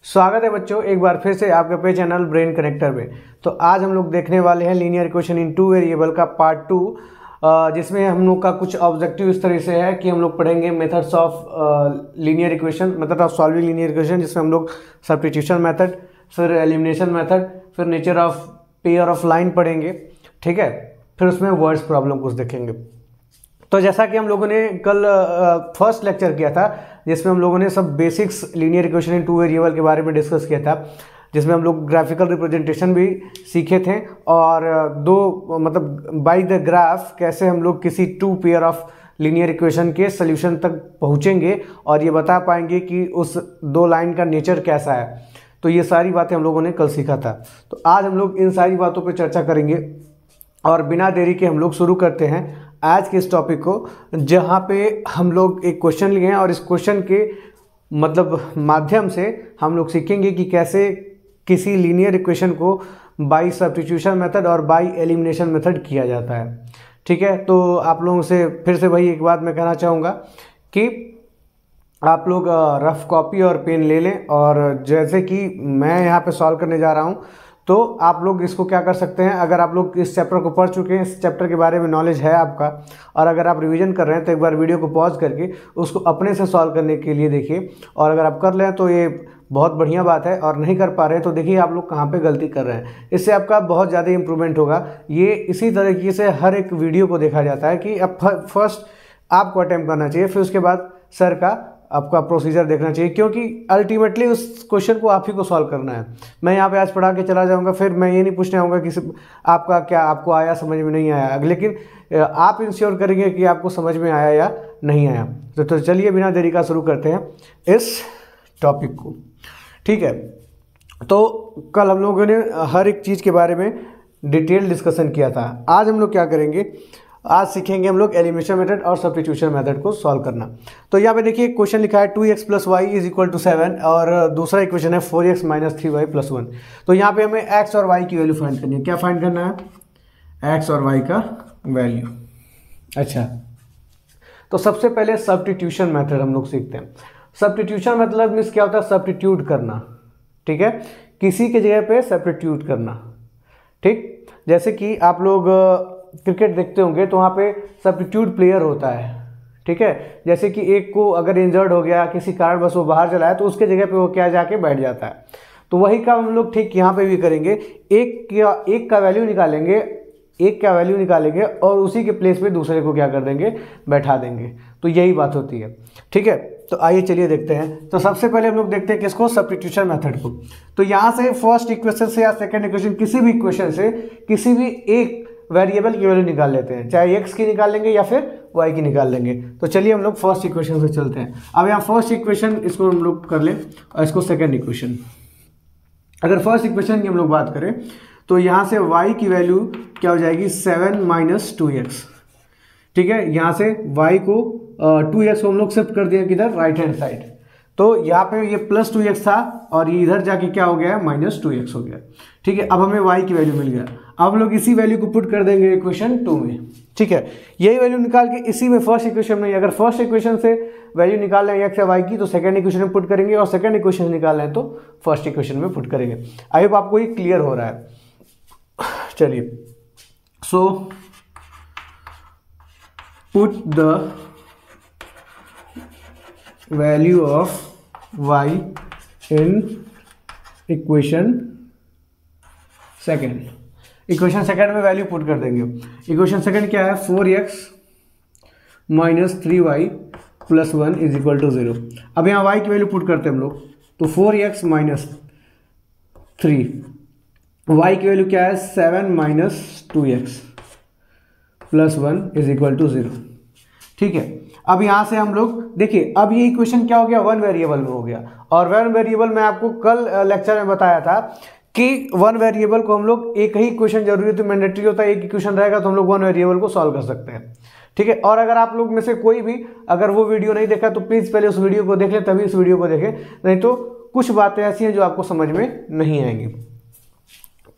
स्वागत है बच्चों, एक बार फिर से आपके पे चैनल ब्रेन कनेक्टर में। तो आज हम लोग देखने वाले हैं linear equation in two variable का पार्ट 2, जिसमें हम लोग का कुछ ऑब्जेक्टिव इस तरह से है कि हम लोग पढ़ेंगे methods of linear equation, method of solving linear equation, जिसमें हम लोग सब्स्टिट्यूशन मेथड, फिर एलिमिनेशन मेथड, फिर nature of pair of line पढ़ेंगे। ठीक है, फिर उसमें वर्ड्स प्रॉब्लम कुछ देखेंगे। तो जैसा कि हम लोगों ने कल फर्स्ट लेक्चर किया था, जिसमें हम लोगों ने सब basics linear equation in two variable के बारे में डिस्कस किया था, जिसमें हम लोग ग्राफिकल रिप्रेजेंटेशन भी सीखे थे और बाय द ग्राफ कैसे हम लोग किसी two pair of linear equation के सोल्यूशन तक पहुंचेंगे और ये बता पाएंगे कि उस दो लाइन का नेचर कैसा है। तो ये सारी बातें हम लोगों ने कल सीखा था। तो आज हम लोग इन सारी बातों पर चर्चा करेंगे और बिना देरी के हम लोग शुरू करते हैं आज के इस टॉपिक को, जहाँ पे हम लोग एक क्वेश्चन लिए हैं और इस क्वेश्चन के माध्यम से हम लोग सीखेंगे कि कैसे किसी लीनियर इक्वेशन को बाय सब्स्टिट्यूशन मेथड और बाय एलिमिनेशन मेथड किया जाता है। ठीक है, तो आप लोगों से फिर से वही एक बात मैं कहना चाहूँगा कि आप लोग रफ कॉपी और पेन ले लें, और जैसे कि मैं यहाँ पे सॉल्व करने जा रहा हूँ तो आप लोग इसको क्या कर सकते हैं, अगर आप लोग इस चैप्टर को पढ़ चुके हैं, इस चैप्टर के बारे में नॉलेज है आपका, और अगर आप रिवीजन कर रहे हैं तो एक बार वीडियो को पॉज करके उसको अपने से सॉल्व करने के लिए देखिए। और अगर आप कर लें तो ये बहुत बढ़िया बात है, और नहीं कर पा रहे हैं तो देखिए आप लोग कहाँ पे गलती कर रहे हैं। इससे आपका बहुत ज़्यादा इंप्रूवमेंट होगा। ये इसी तरीके से हर एक वीडियो को देखा जाता है कि अब फर्स्ट आपको अटेम्प्ट करना चाहिए, फिर उसके बाद सर का आपका प्रोसीजर देखना चाहिए, क्योंकि अल्टीमेटली उस क्वेश्चन को आप ही को सॉल्व करना है। मैं यहाँ पे आज पढ़ा के चला जाऊँगा, फिर मैं ये नहीं पूछने आऊँगा कि आपका क्या आपको आया समझ में नहीं आया, लेकिन आप इंश्योर करेंगे कि आपको समझ में आया या नहीं आया। तो चलिए बिना देरी का शुरू करते हैं इस टॉपिक को। ठीक है, तो कल हम लोगों ने हर एक चीज़ के बारे में डिटेल डिस्कशन किया था। आज हम लोग क्या करेंगे, आज सीखेंगे हम लोग एलिमिनेशन मेथड और सब्स्टिट्यूशन मेथड को सॉल्व करना। तो यहाँ पे देखिए क्वेश्चन लिखा है 2x + y = 7 और दूसरा इक्वेशन है 4x - 3y + 1। तो यहाँ पे हमें x और y की वैल्यू फाइंड करनी है। क्या फाइंड करना है? x और y का वैल्यू। अच्छा, तो सबसे पहले सब्स्टिट्यूशन मेथड हम लोग सीखते हैं। सब्स्टिट्यूशन मतलब मीन्स क्या होता है? सब्स्टिट्यूट करना। ठीक है, किसी के जगह पे सब्स्टिट्यूट करना। ठीक, जैसे कि आप लोग क्रिकेट देखते होंगे तो वहाँ पे सब्स्टिट्यूट प्लेयर होता है। ठीक है, जैसे कि एक को अगर इंजर्ड हो गया, किसी कारण बस वो बाहर चला है, तो उसके जगह पे वो क्या जाके बैठ जाता है। तो वही काम हम लोग ठीक यहाँ पे भी करेंगे। एक का वैल्यू निकालेंगे और उसी के प्लेस पे दूसरे को क्या कर देंगे, बैठा देंगे। तो यही बात होती है। ठीक है, तो आइए चलिए देखते हैं। तो सबसे पहले हम लोग देखते हैं किसको, सब्स्टिट्यूशन मेथड को। तो यहाँ से फर्स्ट इक्वेशन से या सेकेंड इक्वेशन, किसी भी इक्वेशन से किसी भी एक वेरिएबल की वैल्यू निकाल लेते हैं, चाहे x की निकाल लेंगे या फिर y की निकाल लेंगे। तो चलिए हम लोग फर्स्ट इक्वेशन से चलते हैं। अब यहाँ फर्स्ट इक्वेशन इसको हम लोग कर लें और इसको सेकंड इक्वेशन। अगर फर्स्ट इक्वेशन की हम लोग बात करें तो यहाँ से y की वैल्यू क्या हो जाएगी, 7 - 2x। ठीक है, यहाँ से y को 2x को हम लोग शिफ्ट कर दिया किधर, राइट हैंड साइड। तो यहाँ पे ये +2x था और ये इधर जाके क्या हो गया है, -2x हो गया। ठीक है, अब हमें y की वैल्यू मिल गया। अब लोग इसी वैल्यू को पुट कर देंगे इक्वेशन 2 में। ठीक है, यही वैल्यू निकाल के इसी में फर्स्ट इक्वेशन में, अगर फर्स्ट इक्वेशन से वैल्यू निकाल लें x या y की, तो सेकंड इक्वेशन में पुट करेंगे, और सेकंड इक्वेशन से निकाल लें तो फर्स्ट इक्वेशन में पुट करेंगे। आई होप आपको ये क्लियर हो रहा है। चलिए, so put the value of y in equation second. Equation second में वैल्यू पुट कर देंगे। इक्वेशन सेकेंड क्या है, 4x - 3y + 1 = 0। अब यहाँ y की वैल्यू पुट करते हैं हम लोग। तो 4x - 3, y की वैल्यू क्या है, 7 - 2x + 1 = 0। ठीक है, अब यहाँ से हम लोग देखिए, अब ये इक्वेशन क्या हो गया, वन वेरिएबल में हो गया। और वन वेरिएबल में आपको कल लेक्चर में बताया था कि वन वेरिएबल को हम लोग एक ही इक्वेशन जरूरी होती है, मैंडेटरी होता है, एक इक्वेशन रहेगा तो हम लोग वन वेरिएबल को सॉल्व कर सकते हैं। ठीक है, और अगर आप लोग में से कोई भी अगर वो वीडियो नहीं देखा तो प्लीज़ पहले उस वीडियो को देख लें, तभी इस वीडियो को देखें, नहीं तो कुछ बातें ऐसी हैं जो आपको समझ में नहीं आएंगी।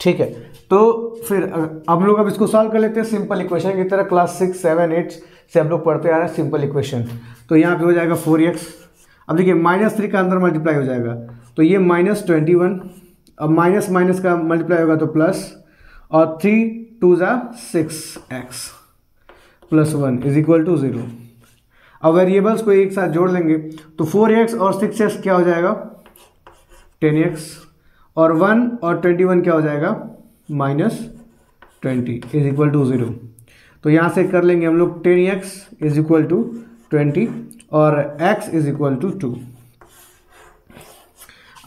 ठीक है, तो फिर हम लोग अब इसको सॉल्व कर लेते हैं सिंपल इक्वेशन की तरह। क्लास 6, 7, 8 से हम लोग पढ़ते आ रहे हैं सिंपल इक्वेशन। तो यहाँ पे हो जाएगा 4x। अब देखिए -3 का अंदर मल्टीप्लाई हो जाएगा, तो ये -21, अब माइनस माइनस का मल्टीप्लाई होगा तो प्लस, और 3 2 ज़ा 6x plus 1 is equal to 0। अब वेरिएबल्स को एक साथ जोड़ लेंगे तो 4x और 6x क्या हो जाएगा 10x, और 1 और 21 क्या हो जाएगा -20 इज इक्वल टू 0। तो यहाँ से कर लेंगे हम लोग 10x इज इक्वल टू 20 और x इज इक्वल टू 2।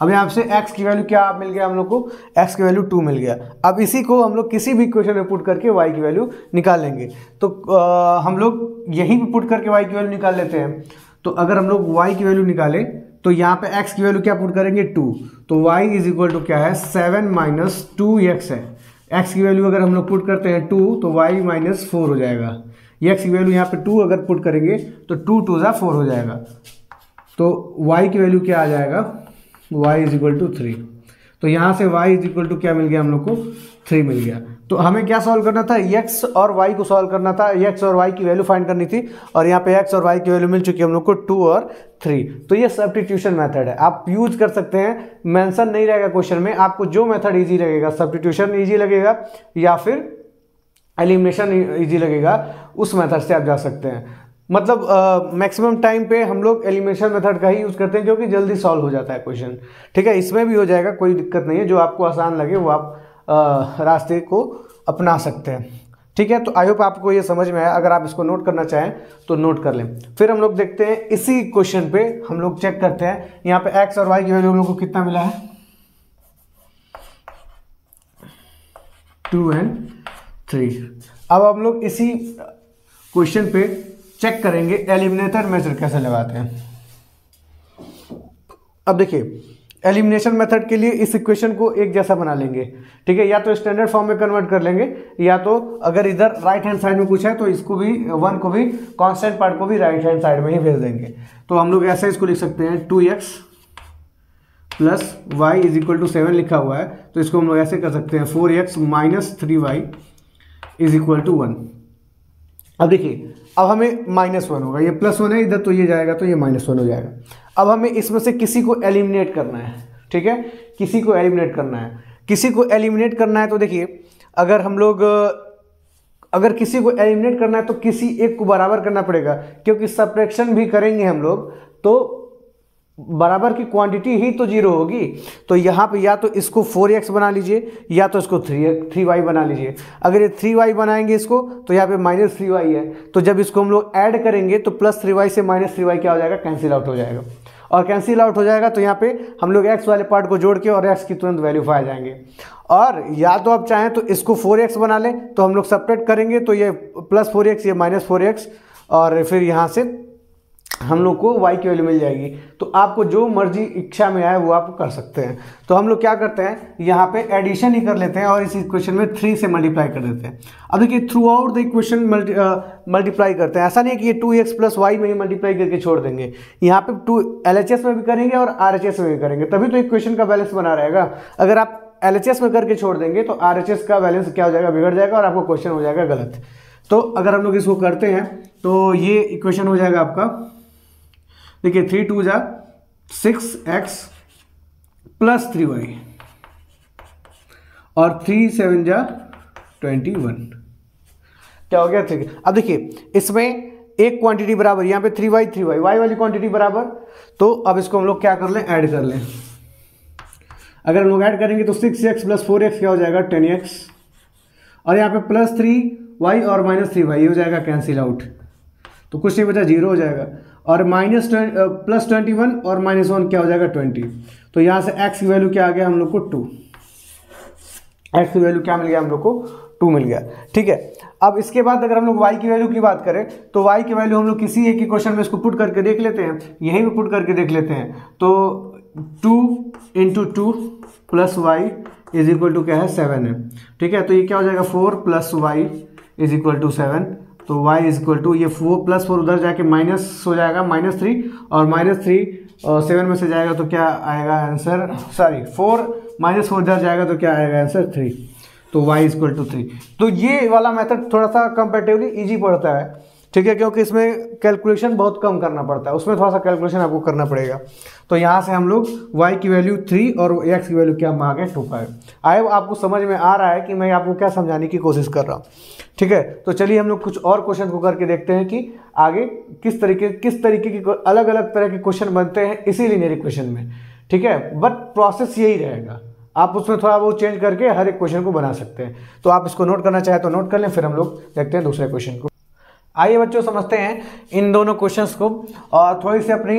अब यहाँ से x की वैल्यू क्या मिल गया हम लोग को, x की वैल्यू 2 मिल गया। अब इसी को हम लोग किसी भी इक्वेशन में पुट करके y की वैल्यू निकाल लेंगे। तो हम लोग यहीं पे पुट करके y की वैल्यू निकाल लेते हैं। तो अगर हम लोग y की वैल्यू निकालें तो यहाँ पे x की वैल्यू क्या पुट करेंगे 2, तो y इज इक्वल टू क्या है 7 माइनस 2x है। x की वैल्यू अगर हम लोग पुट करते हैं 2 तो y माइनस 4 हो जाएगा। x की वैल्यू यहाँ पे 2 अगर पुट करेंगे तो 2 2 ज़ा 4 हो जाएगा। तो y की वैल्यू क्या आ जाएगा y इज इक्वल टू 3। तो यहाँ से y इज इक्वल टू क्या मिल गया हम लोग को 3 मिल गया। तो हमें क्या सॉल्व करना था, x और y को सॉल्व करना था, x और y की वैल्यू फाइंड करनी थी, और यहाँ पे x और y की वैल्यू मिल चुकी है हम लोग को 2 और 3। तो ये सब्स्टिट्यूशन मेथड है, आप यूज कर सकते हैं, मेंशन नहीं रहेगा क्वेश्चन में। आपको जो मेथड इजी लगेगा, सब्स्टिट्यूशन इजी लगेगा या फिर एलिमिनेशन इजी लगेगा, उस मेथड से आप जा सकते हैं। मतलब मैक्सिमम टाइम पे हम लोग एलिमिनेशन मेथड का ही यूज़ करते हैं क्योंकि जल्दी सॉल्व हो जाता है क्वेश्चन। ठीक है, इसमें भी हो जाएगा, कोई दिक्कत नहीं है। जो आपको आसान लगे वो आप रास्ते को अपना सकते हैं। ठीक है, तो आई होप आपको ये समझ में आया। अगर आप इसको नोट करना चाहें तो नोट कर लें। फिर हम लोग देखते हैं इसी क्वेश्चन पे हम लोग चेक करते हैं। यहाँ पे x और y की वैल्यू हम लोग को कितना मिला है 2 and 3। अब हम लोग इसी क्वेश्चन पे चेक करेंगे एलिमिनेटर मेथड कैसे लगाते हैं। अब देखिए, एलिमिनेशन मेथड के लिए इस इक्वेशन को एक जैसा बना लेंगे। ठीक है, या तो स्टैंडर्ड फॉर्म में कन्वर्ट कर लेंगे, या तो अगर इधर राइट हैंड साइड में कुछ है तो इसको भी 1 को भी कांस्टेंट पार्ट को भी राइट हैंड साइड में ही भेज देंगे। तो हम लोग ऐसे इसको लिख सकते हैं 2x plus y is equal to 7 लिखा हुआ है, तो इसको हम लोग ऐसे कर सकते हैं 4x minus 3y is equal to 1। अब देखिए, अब हमें -1 होगा, ये +1 है इधर, तो ये जाएगा तो ये -1 हो जाएगा। अब हमें इसमें से किसी को एलिमिनेट करना है। ठीक है, किसी को एलिमिनेट करना है। किसी को एलिमिनेट करना है तो देखिए, अगर हम लोग अगर किसी को एलिमिनेट करना है तो किसी एक को बराबर करना पड़ेगा, क्योंकि सब्ट्रैक्शन भी करेंगे हम लोग तो बराबर की क्वांटिटी ही तो 0 होगी। तो यहाँ पे या तो इसको 4x बना लीजिए या तो इसको 3y बना लीजिए। अगर ये 3y बनाएंगे इसको तो यहाँ पे -3y है, तो जब इसको हम लोग ऐड करेंगे तो +3y से -3y क्या हो जाएगा, कैंसिल आउट हो जाएगा। और कैंसिल आउट हो जाएगा तो यहाँ पे हम लोग x वाले पार्ट को जोड़ के और x की तुरंत वैल्यू पाए जाएंगे। और या तो आप चाहें तो इसको 4x बना लें, तो हम लोग सब्ट्रैक्ट करेंगे तो ये +4x ये -4x, और फिर यहाँ से हम लोग को y की वैल्यू मिल जाएगी। तो आपको जो मर्जी इच्छा में आए वो आप कर सकते हैं। तो हम लोग क्या करते हैं, यहाँ पे एडिशन ही कर लेते हैं और इस इक्वेशन में 3 से मल्टीप्लाई कर देते हैं। अब देखिए, through out the equation multiply करते हैं। ऐसा नहीं है कि ये 2x प्लस y में ही मल्टीप्लाई करके छोड़ देंगे। यहाँ पे LHS में भी करेंगे और RHS में भी करेंगे, तभी तो इक्वेशन का बैलेंस बना रहेगा। अगर आप LHS में करके छोड़ देंगे तो RHS का बैलेंस क्या हो जाएगा, बिगड़ जाएगा और आपको क्वेश्चन हो जाएगा गलत। तो अगर हम लोग इसको करते हैं तो ये इक्वेशन हो जाएगा आपका, देखिए 3 2 ज़ा 6x प्लस 3y और 3 7 ज़ा 21। क्या हो गया, ठीक है। अब देखिए, इसमें एक क्वांटिटी बराबर, यहाँ पे 3y y वाली क्वांटिटी बराबर, तो अब इसको हम लोग क्या कर लें, ऐड कर लें। अगर हम लोग ऐड करेंगे तो 6x प्लस 4x क्या हो जाएगा 10x, और यहाँ पे +3y और -3y हो जाएगा कैंसिल आउट, तो कुछ नहीं बचा, 0 हो जाएगा। और +21 और -1 क्या हो जाएगा 20। तो यहाँ से x की वैल्यू क्या आ गया हम लोग को 2, x की वैल्यू क्या मिल गया हम लोग को 2 मिल गया। ठीक है, अब इसके बाद अगर हम लोग y की वैल्यू की बात करें तो y की वैल्यू हम लोग किसी एक क्वेश्चन में इसको पुट करके देख लेते हैं, यहीं पे पुट करके देख लेते हैं। तो 2 × 2 plus y is equal to क्या है 7 है। ठीक है, तो ये क्या हो जाएगा 4 plus y is equal to 7। तो y इज इक्वल टू ये 4 + 4 उधर जाके माइनस हो जाएगा -3, और -3 और 7 में से जाएगा तो क्या आएगा आंसर, 4 - 4 इधर जाएगा तो क्या आएगा आंसर 3। तो y इज इक्वल टू 3। तो ये वाला मेथड थोड़ा सा कंपैरेटिवली ईजी पड़ता है। ठीक है, क्योंकि इसमें कैलकुलेशन बहुत कम करना पड़ता है, उसमें थोड़ा सा कैलकुलेशन आपको करना पड़ेगा। तो यहाँ से हम लोग y की वैल्यू 3 और x की वैल्यू क्या मांगे 2.5। आए आपको समझ में आ रहा है कि मैं आपको क्या समझाने की कोशिश कर रहा हूँ। ठीक है, तो चलिए हम लोग कुछ और क्वेश्चन को करके देखते हैं कि आगे किस तरीके के अलग अलग तरह के क्वेश्चन बनते हैं इसी लीनियर इक्वेशन में। ठीक है, बट प्रोसेस यही रहेगा, आप उसमें थोड़ा बहुत चेंज करके हर एक क्वेश्चन को बना सकते हैं। तो आप इसको नोट करना चाहे तो नोट कर लें, फिर हम लोग देखते हैं दूसरे क्वेश्चन को। आइए बच्चों समझते हैं इन दोनों क्वेश्चंस को और थोड़ी सी अपनी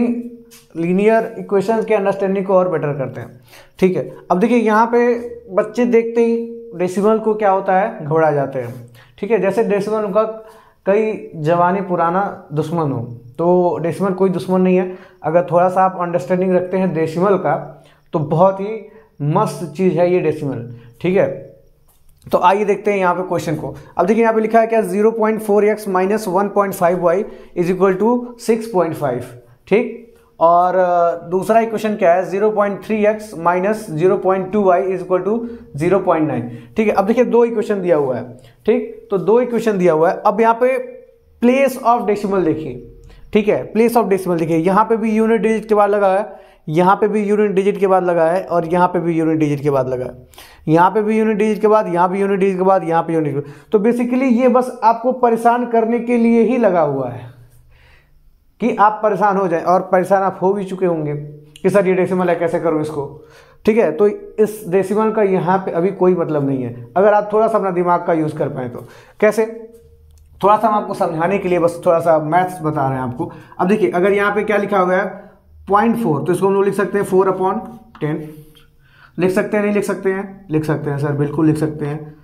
लीनियर इक्वेशंस के अंडरस्टैंडिंग को और बेटर करते हैं। ठीक है, अब देखिए यहाँ पे बच्चे देखते ही डेसिमल को क्या होता है, घबरा जाते हैं। ठीक है, जैसे डेसिमल उनका कई जवानी पुराना दुश्मन हो, तो डेसिमल कोई दुश्मन नहीं है। अगर थोड़ा सा आप अंडरस्टैंडिंग रखते हैं डेसिमल का तो बहुत ही मस्त चीज़ है ये डेसिमल। ठीक है, तो आइए देखते हैं यहाँ पे क्वेश्चन को। अब देखिए यहाँ पे लिखा है क्या 0.4x minus 1.5y is equal to 6.5। ठीक, और दूसरा इक्वेशन क्या है 0.3x minus 0.2y is equal to 0.9। ठीक है, अब देखिए दो इक्वेशन दिया हुआ है। ठीक, तो दो इक्वेशन दिया हुआ है। अब यहाँ पे प्लेस ऑफ डेसिमल देखिए। ठीक है, प्लेस ऑफ डेसिमल देखिए, यहाँ पे भी यूनिट डिजिट के बाद लगा है, यहाँ पे भी यूनिट डिजिट के बाद लगा है, और यहाँ पे भी यूनिट डिजिट के बाद लगा है, यहाँ पे भी यूनिट डिजिट के बाद, यहाँ भी यूनिट डिजिट के बाद, यहाँ पे यूनिट। तो बेसिकली ये बस आपको परेशान करने के लिए ही लगा हुआ है कि आप परेशान हो जाएं, और परेशान आप हो भी चुके होंगे कि सर ये डेसिमल है कैसे करूँ इसको। ठीक है, तो इस डेसिमल का यहाँ पे अभी कोई मतलब नहीं है, अगर आप थोड़ा सा अपना दिमाग का यूज़ कर पाएँ तो। कैसे, थोड़ा सा हम आपको समझाने के लिए बस थोड़ा सा मैथ्स बता रहे हैं आपको। अब देखिए अगर यहाँ पे क्या लिखा हुआ है 0.4, तो इसको हम लोग लिख सकते हैं 4/10। लिख सकते हैं नहीं लिख सकते हैं? लिख सकते हैं सर, बिल्कुल लिख सकते हैं।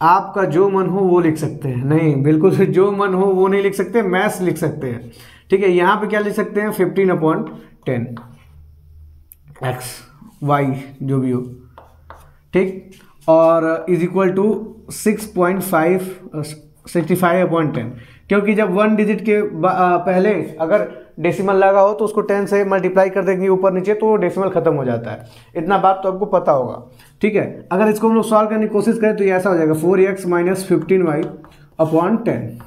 आपका जो मन हो वो लिख सकते हैं, नहीं बिल्कुल जो मन हो वो नहीं लिख सकते, मैथ्स लिख सकते हैं। ठीक है, यहाँ पे क्या लिख सकते हैं 15/10 x y जो भी हो। ठीक, और इज इक्वल टू 65/10, क्योंकि जब 1 डिजिट के पहले अगर डेसिमल लगा हो तो उसको 10 से मल्टीप्लाई कर देंगे ऊपर नीचे तो डेसिमल खत्म हो जाता है। इतना बात तो आपको पता होगा। ठीक है, अगर इसको हम लोग सॉल्व करने की कोशिश करें तो ये ऐसा हो जाएगा 4x माइनस 15y/10।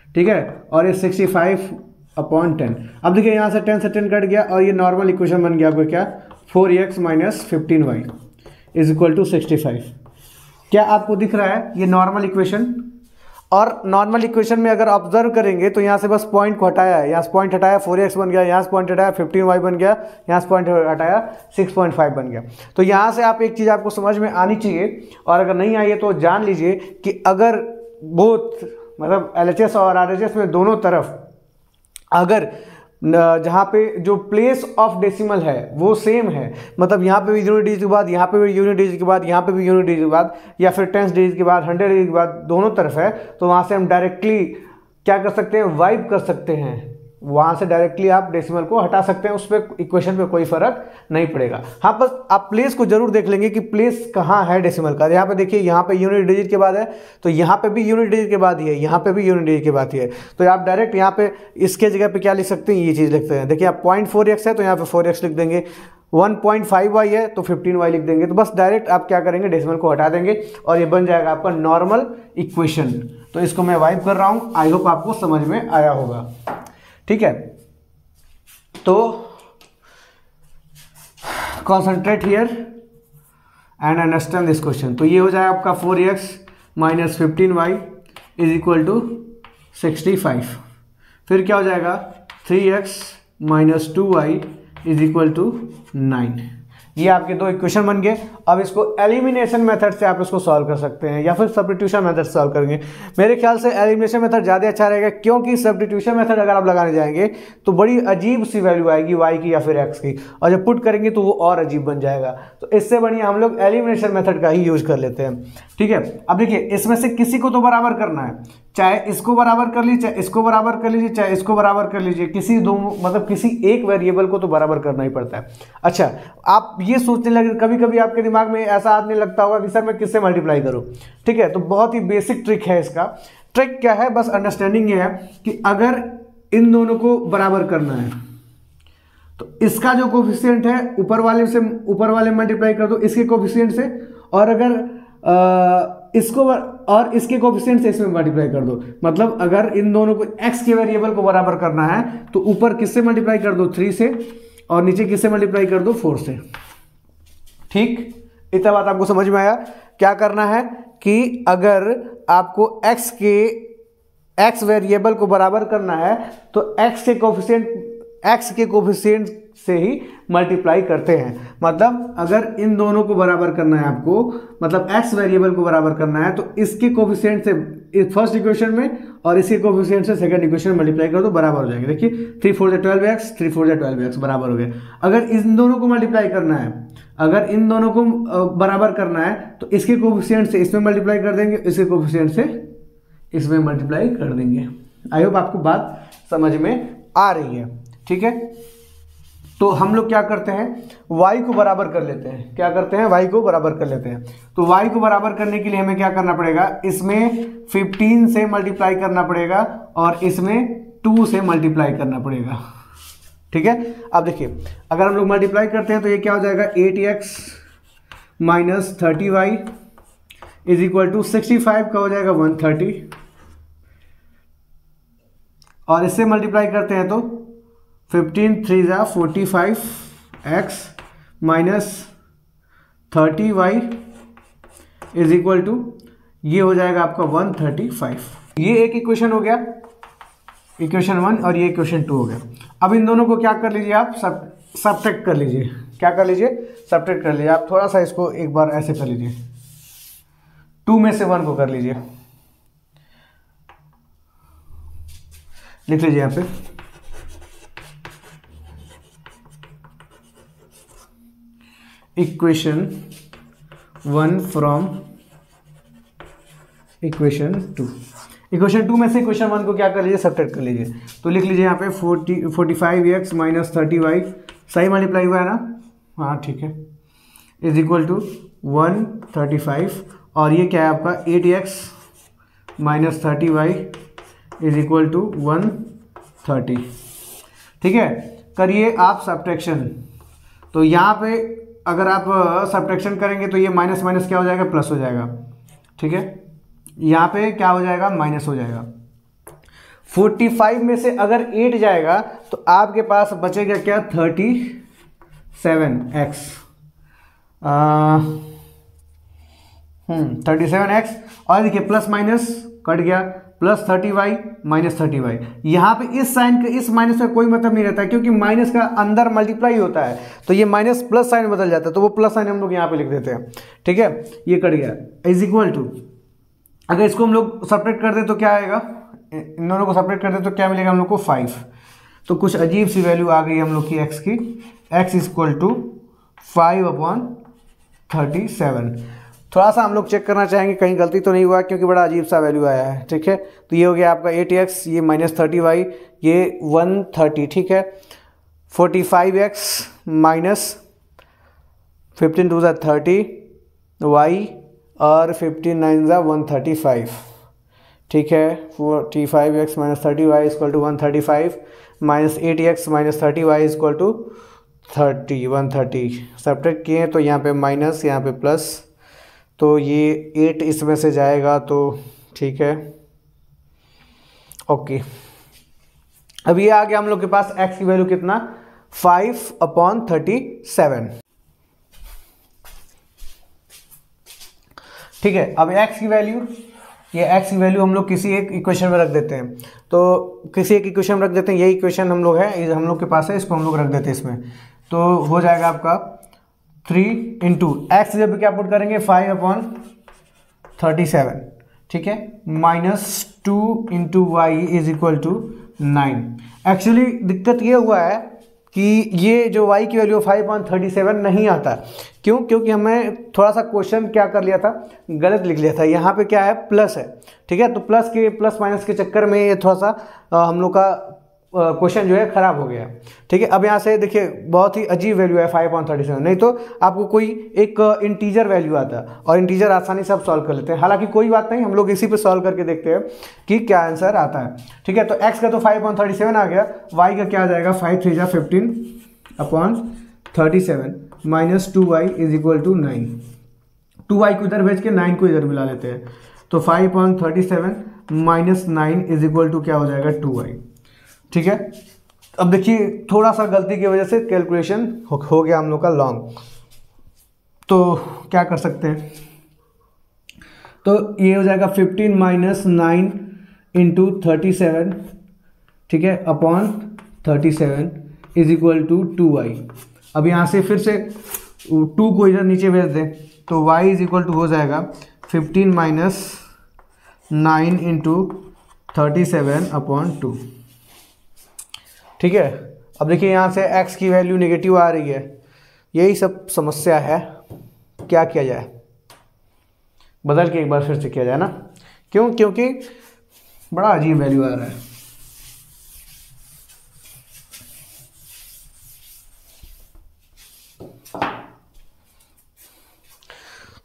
ठीक है, और ये 65/10। अब देखिए यहाँ से 10 से 10 कट गया और ये नॉर्मल इक्वेशन बन गया आपको क्या 4x minus 15y is equal to 65। क्या आपको दिख रहा है ये नॉर्मल इक्वेशन? और नॉर्मल इक्वेशन में अगर ऑब्जर्व करेंगे तो यहाँ से बस पॉइंट को हटाया है, यहाँ से पॉइंट हटाया 4x बन गया, यहाँ से पॉइंट हटाया 15y बन गया, यहाँ से पॉइंट हटाया 6.5 बन गया। तो यहाँ से आप एक चीज़ आपको समझ में आनी चाहिए, और अगर नहीं आई है तो जान लीजिए कि अगर बोथ मतलब LHS और RHS में दोनों तरफ अगर जहाँ पे जो प्लेस ऑफ डेसिमल है वो सेम है, मतलब यहाँ पे भी यूनिट डिजिट के बाद, यहाँ पे भी यूनिट डिजिट के बाद, यहाँ पे भी यूनिट डिजिट के बाद, या फिर 10 डिजिट के बाद, 100 डिजिट के बाद, दोनों तरफ है, तो वहाँ से हम डायरेक्टली क्या कर सकते हैं, वाइप कर सकते हैं। वहाँ से डायरेक्टली आप डेसिमल को हटा सकते हैं, उस पर इक्वेशन पे कोई फर्क नहीं पड़ेगा। हाँ, बस आप प्लेस को जरूर देख लेंगे कि प्लेस कहाँ है डेसिमल का। यहाँ पे देखिए, यहाँ पे यूनिट डिजिट के बाद है तो यहाँ पे भी यूनिट डिजिट के बाद ही है, यहाँ पे भी यूनिट डिजिट के बाद ही है। तो आप डायरेक्ट यहाँ पे इसके जगह पे क्या लिख सकते हैं, ये चीज़ लिख सकते हैं। देखिए आप 0.4x है तो यहाँ पे 4x लिख देंगे, 1.5y है तो 15y लिख देंगे। तो बस डायरेक्ट आप क्या करेंगे, डेसिमल को हटा देंगे और ये बन जाएगा आपका नॉर्मल इक्वेशन। तो इसको मैं वाइप कर रहा हूँ, आई होप आपको समझ में आया होगा। ठीक है, तो concentrate here and understand this question. तो ये हो जाए आपका 4x minus 15y is equal to 65। फिर क्या हो जाएगा 3x minus 2y is equal to 9। ये आपके दो इक्वेशन बन गए। अब इसको एलिमिनेशन मेथड से आप इसको सॉल्व कर सकते हैं या फिर सब्स्टिट्यूशन मेथड से सॉल्व करेंगे। मेरे ख्याल से एलिमिनेशन मेथड ज़्यादा अच्छा रहेगा, क्योंकि सब्स्टिट्यूशन मेथड अगर आप लगाने जाएंगे तो बड़ी अजीब सी वैल्यू आएगी y की या फिर x की, और जब पुट करेंगे तो वो और अजीब बन जाएगा। तो इससे बढ़िया हम लोग एलिमिनेशन मेथड का ही यूज कर लेते हैं। ठीक है, अब देखिए इसमें से किसी को तो बराबर करना है, चाहे इसको बराबर कर लीजिए, चाहे इसको बराबर कर लीजिए, चाहे इसको बराबर कर लीजिए, किसी दो मतलब किसी एक वेरिएबल को तो बराबर करना ही पड़ता है। अच्छा, आप ये सोचने लगे, कभी कभी आपके दिमाग में ऐसा आने लगता होगा कि सर मैं किससे मल्टीप्लाई करूं। ठीक है, तो बहुत ही बेसिक ट्रिक है इसका। ट्रिक क्या है, बस अंडरस्टैंडिंग ये है कि अगर इन दोनों को बराबर करना है तो इसका जो कोफिशिएंट है ऊपर वाले से ऊपर वाले मल्टीप्लाई कर दो इसके कोफिशिएंट से, और अगर इसको और इसके कोफिशिएंट से इसमें मल्टीप्लाई कर दो। मतलब अगर इन दोनों को x के वेरिएबल को बराबर करना है तो ऊपर किससे मल्टीप्लाई कर दो 3 से, और नीचे किससे मल्टीप्लाई कर दो 4 से। ठीक, इतना बात आपको समझ में आया। क्या करना है कि अगर आपको x वेरिएबल को बराबर करना है तो x के कोफिशिएंट से ही मल्टीप्लाई करते हैं। मतलब अगर इन दोनों को बराबर करना है आपको, मतलब x वेरिएबल को बराबर करना है तो इसके कोफिशिएंट से फर्स्ट इक्वेशन में और इसके कोफिशिएंट से सेकंड इक्वेशन में मल्टीप्लाई कर दो, बराबर हो जाएंगे। देखिए 3 4 12x 3 4 12x बराबर हो गया। अगर इन दोनों को मल्टीप्लाई करना है, अगर इन दोनों को बराबर करना है तो इसके कोफिशिएंट से इसमें मल्टीप्लाई कर देंगे, इसके कोफिशिएंट से इसमें मल्टीप्लाई कर देंगे। आई होप आपको बात समझ में आ रही है। ठीक है, तो हम लोग क्या करते हैं, y को बराबर कर लेते हैं। क्या करते हैं, y को बराबर कर लेते हैं। तो y को बराबर करने के लिए हमें क्या करना पड़ेगा, इसमें 15 से मल्टीप्लाई करना पड़ेगा और इसमें 2 से मल्टीप्लाई करना पड़ेगा। ठीक है, अब देखिए अगर हम लोग मल्टीप्लाई करते हैं तो ये क्या हो जाएगा, 8x minus 30y is equal to 65 का हो जाएगा 130, और इससे मल्टीप्लाई करते हैं तो 15 3 जा 45 x minus 30y is equal to ये हो जाएगा आपका 135। ये एक इक्वेशन हो गया, इक्वेशन 1, और ये इक्वेशन 2 हो गया। अब इन दोनों को क्या कर लीजिए आप, सब्ट्रैक्ट कर लीजिए। क्या कर लीजिए, सब्ट्रैक्ट कर लीजिए। आप थोड़ा सा इसको एक बार ऐसे कर लीजिए, 2 में से 1 को कर लीजिए, लिख लीजिए यहाँ पे इक्वेशन 1 फ्रॉम इक्वेशन 2। इक्वेशन 2 में से इक्वेशन 1 को क्या कर लीजिए, सब्ट्रैक्ट कर लीजिए। तो लिख लीजिए यहाँ पे 45x माइनस 30y, सही मल्टीप्लाई हुआ है ना, हाँ ठीक है, इज इक्वल टू 135, और ये क्या है आपका 8x minus 30y is equal to 130। ठीक है, करिए आप सब्ट्रैक्शन। तो यहाँ पे अगर आप सब्ट्रैक्शन करेंगे तो ये माइनस माइनस क्या हो जाएगा, प्लस हो जाएगा। ठीक है, यहाँ पे क्या हो जाएगा, माइनस हो जाएगा। 45 में से अगर 8 जाएगा तो आपके पास बचेगा क्या, 37x 37x, और देखिए प्लस माइनस कट गया, प्लस 30y माइनस 30y। यहाँ पे इस साइन का इस माइनस का कोई मतलब नहीं रहता है, क्योंकि माइनस का अंदर मल्टीप्लाई होता है, तो ये माइनस प्लस साइन बदल जाता है, तो वो प्लस साइन हम लोग यहाँ पे लिख देते हैं। ठीक है, ये कट गया, इज इक्वल टू, अगर इसको हम लोग सब्ट्रैक्ट कर दें तो क्या आएगा, इन दोनों को सब्ट्रैक्ट कर दें तो क्या मिलेगा हम लोग को, 5। तो कुछ अजीब सी वैल्यू आ गई हम लोग की x की, x इज इक्वल टू 5/37। थोड़ा सा हम लोग चेक करना चाहेंगे कहीं गलती तो नहीं हुआ, क्योंकि बड़ा अजीब सा वैल्यू आया है। ठीक है, तो ये हो गया आपका 8x, ये माइनस 30y, ये 130। ठीक है, 45x माइनस 15 2 ज़ा 30y और 15 9 ज़ा 135। ठीक है, 45x minus 30y equal to 135 minus 8x minus 30y equal to 130। Subtract किए तो यहाँ पे माइनस, यहाँ पे प्लस, तो ये 8 इसमें से जाएगा, तो ठीक है, ओके। अब ये आ गया हम लोग के पास x की वैल्यू कितना, 5/37। ठीक है, अब x की वैल्यू, ये x की वैल्यू हम लोग किसी एक इक्वेशन में रख देते हैं। तो किसी एक इक्वेशन में रख देते हैं, ये इक्वेशन हम लोग है, हम लोग के पास है, इसको हम लोग रख देते हैं इसमें। तो हो जाएगा आपका 3 इंटू एक्स जब क्या पुट करेंगे, 5/37। ठीक है, minus 2 into Y is equal to 9। Actually दिक्कत ये हुआ है कि ये जो y की वैल्यू 5/37 नहीं आता। क्यों? क्योंकि हमें थोड़ा सा क्वेश्चन क्या कर लिया था, गलत लिख लिया था। यहाँ पे क्या है, प्लस है। ठीक है, तो प्लस माइनस के चक्कर में ये थोड़ा सा हम लोग का क्वेश्चन जो है ख़राब हो गया। ठीक है, अब यहाँ से देखिए बहुत ही अजीब वैल्यू है 5/37, नहीं तो आपको कोई एक इंटीजर वैल्यू आता और इंटीजर आसानी से आप सॉल्व कर लेते हैं। हालांकि कोई बात नहीं, हम लोग इसी पे सॉल्व करके देखते हैं कि क्या आंसर आता है। ठीक है, तो x का तो 5/37 आ गया, y का क्या आ जाएगा, 5 3 जा 15/37 minus 2y is equal to 9। 2y को इधर भेज के 9 को इधर मिला लेते हैं। तो 5/37 माइनस 9 इज इक्वल टू क्या हो जाएगा 2y। ठीक है, अब देखिए थोड़ा सा गलती की वजह से कैलकुलेशन हो गया हम लोग का लॉन्ग, तो क्या कर सकते हैं, तो ये हो जाएगा 15 माइनस 9 इंटू 37, ठीक है, upon 37 is equal to 2y। अब यहाँ से फिर से 2 को इधर नीचे भेज दें तो y इज इक्वल टू हो जाएगा 15 माइनस 9 इंटू 37 अपॉन 2। ठीक है, अब देखिए यहाँ से x की वैल्यू नेगेटिव आ रही है, यही सब समस्या है, क्या किया जाए, बदल के एक बार फिर से किया जाए ना, क्यों, क्योंकि बड़ा अजीब वैल्यू आ रहा है।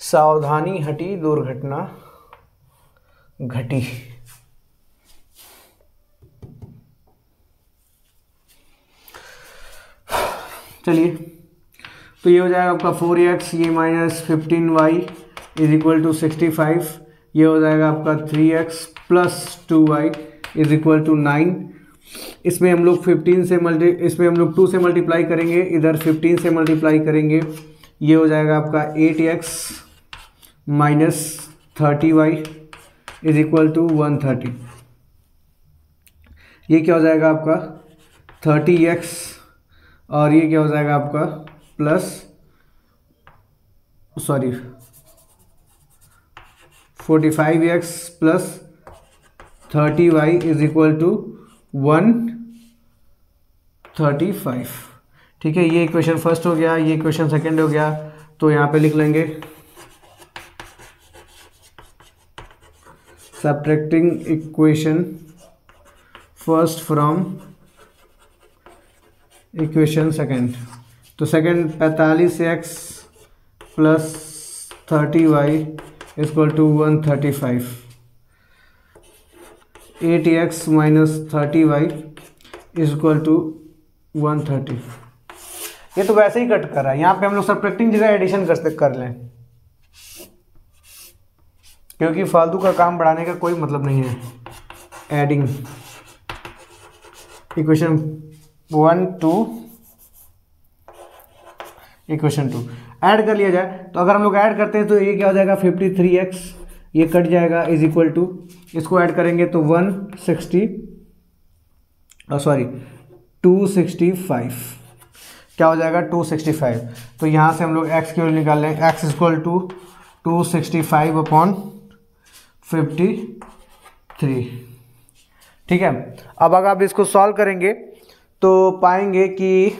सावधानी हटी दुर्घटना घटी। चलिए, तो ये हो जाएगा आपका 4x, ये minus 15y is equal to 65, ये हो जाएगा आपका 3x plus 2y is equal to 9। इसमें हम लोग 2 से मल्टीप्लाई करेंगे, इधर 15 से मल्टीप्लाई करेंगे, ये हो जाएगा आपका 8x minus 30y is equal to 130। ये क्या हो जाएगा आपका 30x और ये क्या हो जाएगा आपका plus 45x plus 30y is equal to 135। ठीक है, ये इक्वेशन फर्स्ट हो गया, ये इक्वेशन सेकंड हो गया, तो यहाँ पे लिख लेंगे subtracting equation first from equation second. तो second 45x plus 30y equal to 135, 8x minus 30y equal to 130। ये तो वैसे ही कट कर रहा है, यहाँ पे हम लोग सब्ट्रैक्टिंग जगह एडिशन कर लें, क्योंकि फालतू का काम बढ़ाने का कोई मतलब नहीं है। Adding equation 1 to equation 2 add कर लिया जाए, तो अगर हम लोग ऐड करते हैं तो ये क्या हो जाएगा 53x, ये कट जाएगा इज इक्वल टू, इसको ऐड करेंगे तो 265, क्या हो जाएगा 265। तो यहाँ से हम लोग x की वैल्यू निकाल लें, x इक्वल टू 265 अपॉन 53। ठीक है, अब अगर आप इसको सॉल्व करेंगे तो पाएंगे कि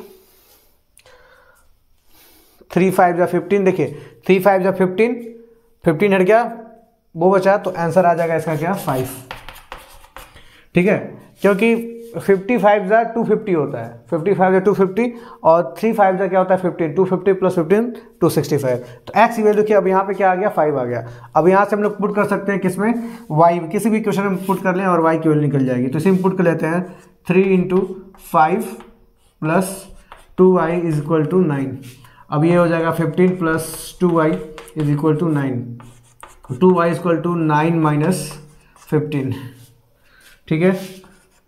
3 5 जा 15, देखिए 3 5 जा 15 हट गया, वो बचा, तो आंसर आ जाएगा इसका क्या 5। ठीक है, क्योंकि 55 जा 250 होता है, 55 जा 250 और 3 5 जा क्या होता है 15, 250 प्लस 15 265। तो x की वैल्यू क्या, अब यहाँ पे क्या आ गया 5 आ गया। अब यहाँ से हम लोग पुट कर सकते हैं किसमें, y, किसी भी क्वेश्चन में पुट कर लें और y की वैल्यू निकल जाएगी। तो इसी में पुट कर लेते हैं 3 into 5 plus 2y is equal to 9। अब ये हो जाएगा 15 plus 2y is equal to 9, 2y is equal to 9 minus 15। ठीक है,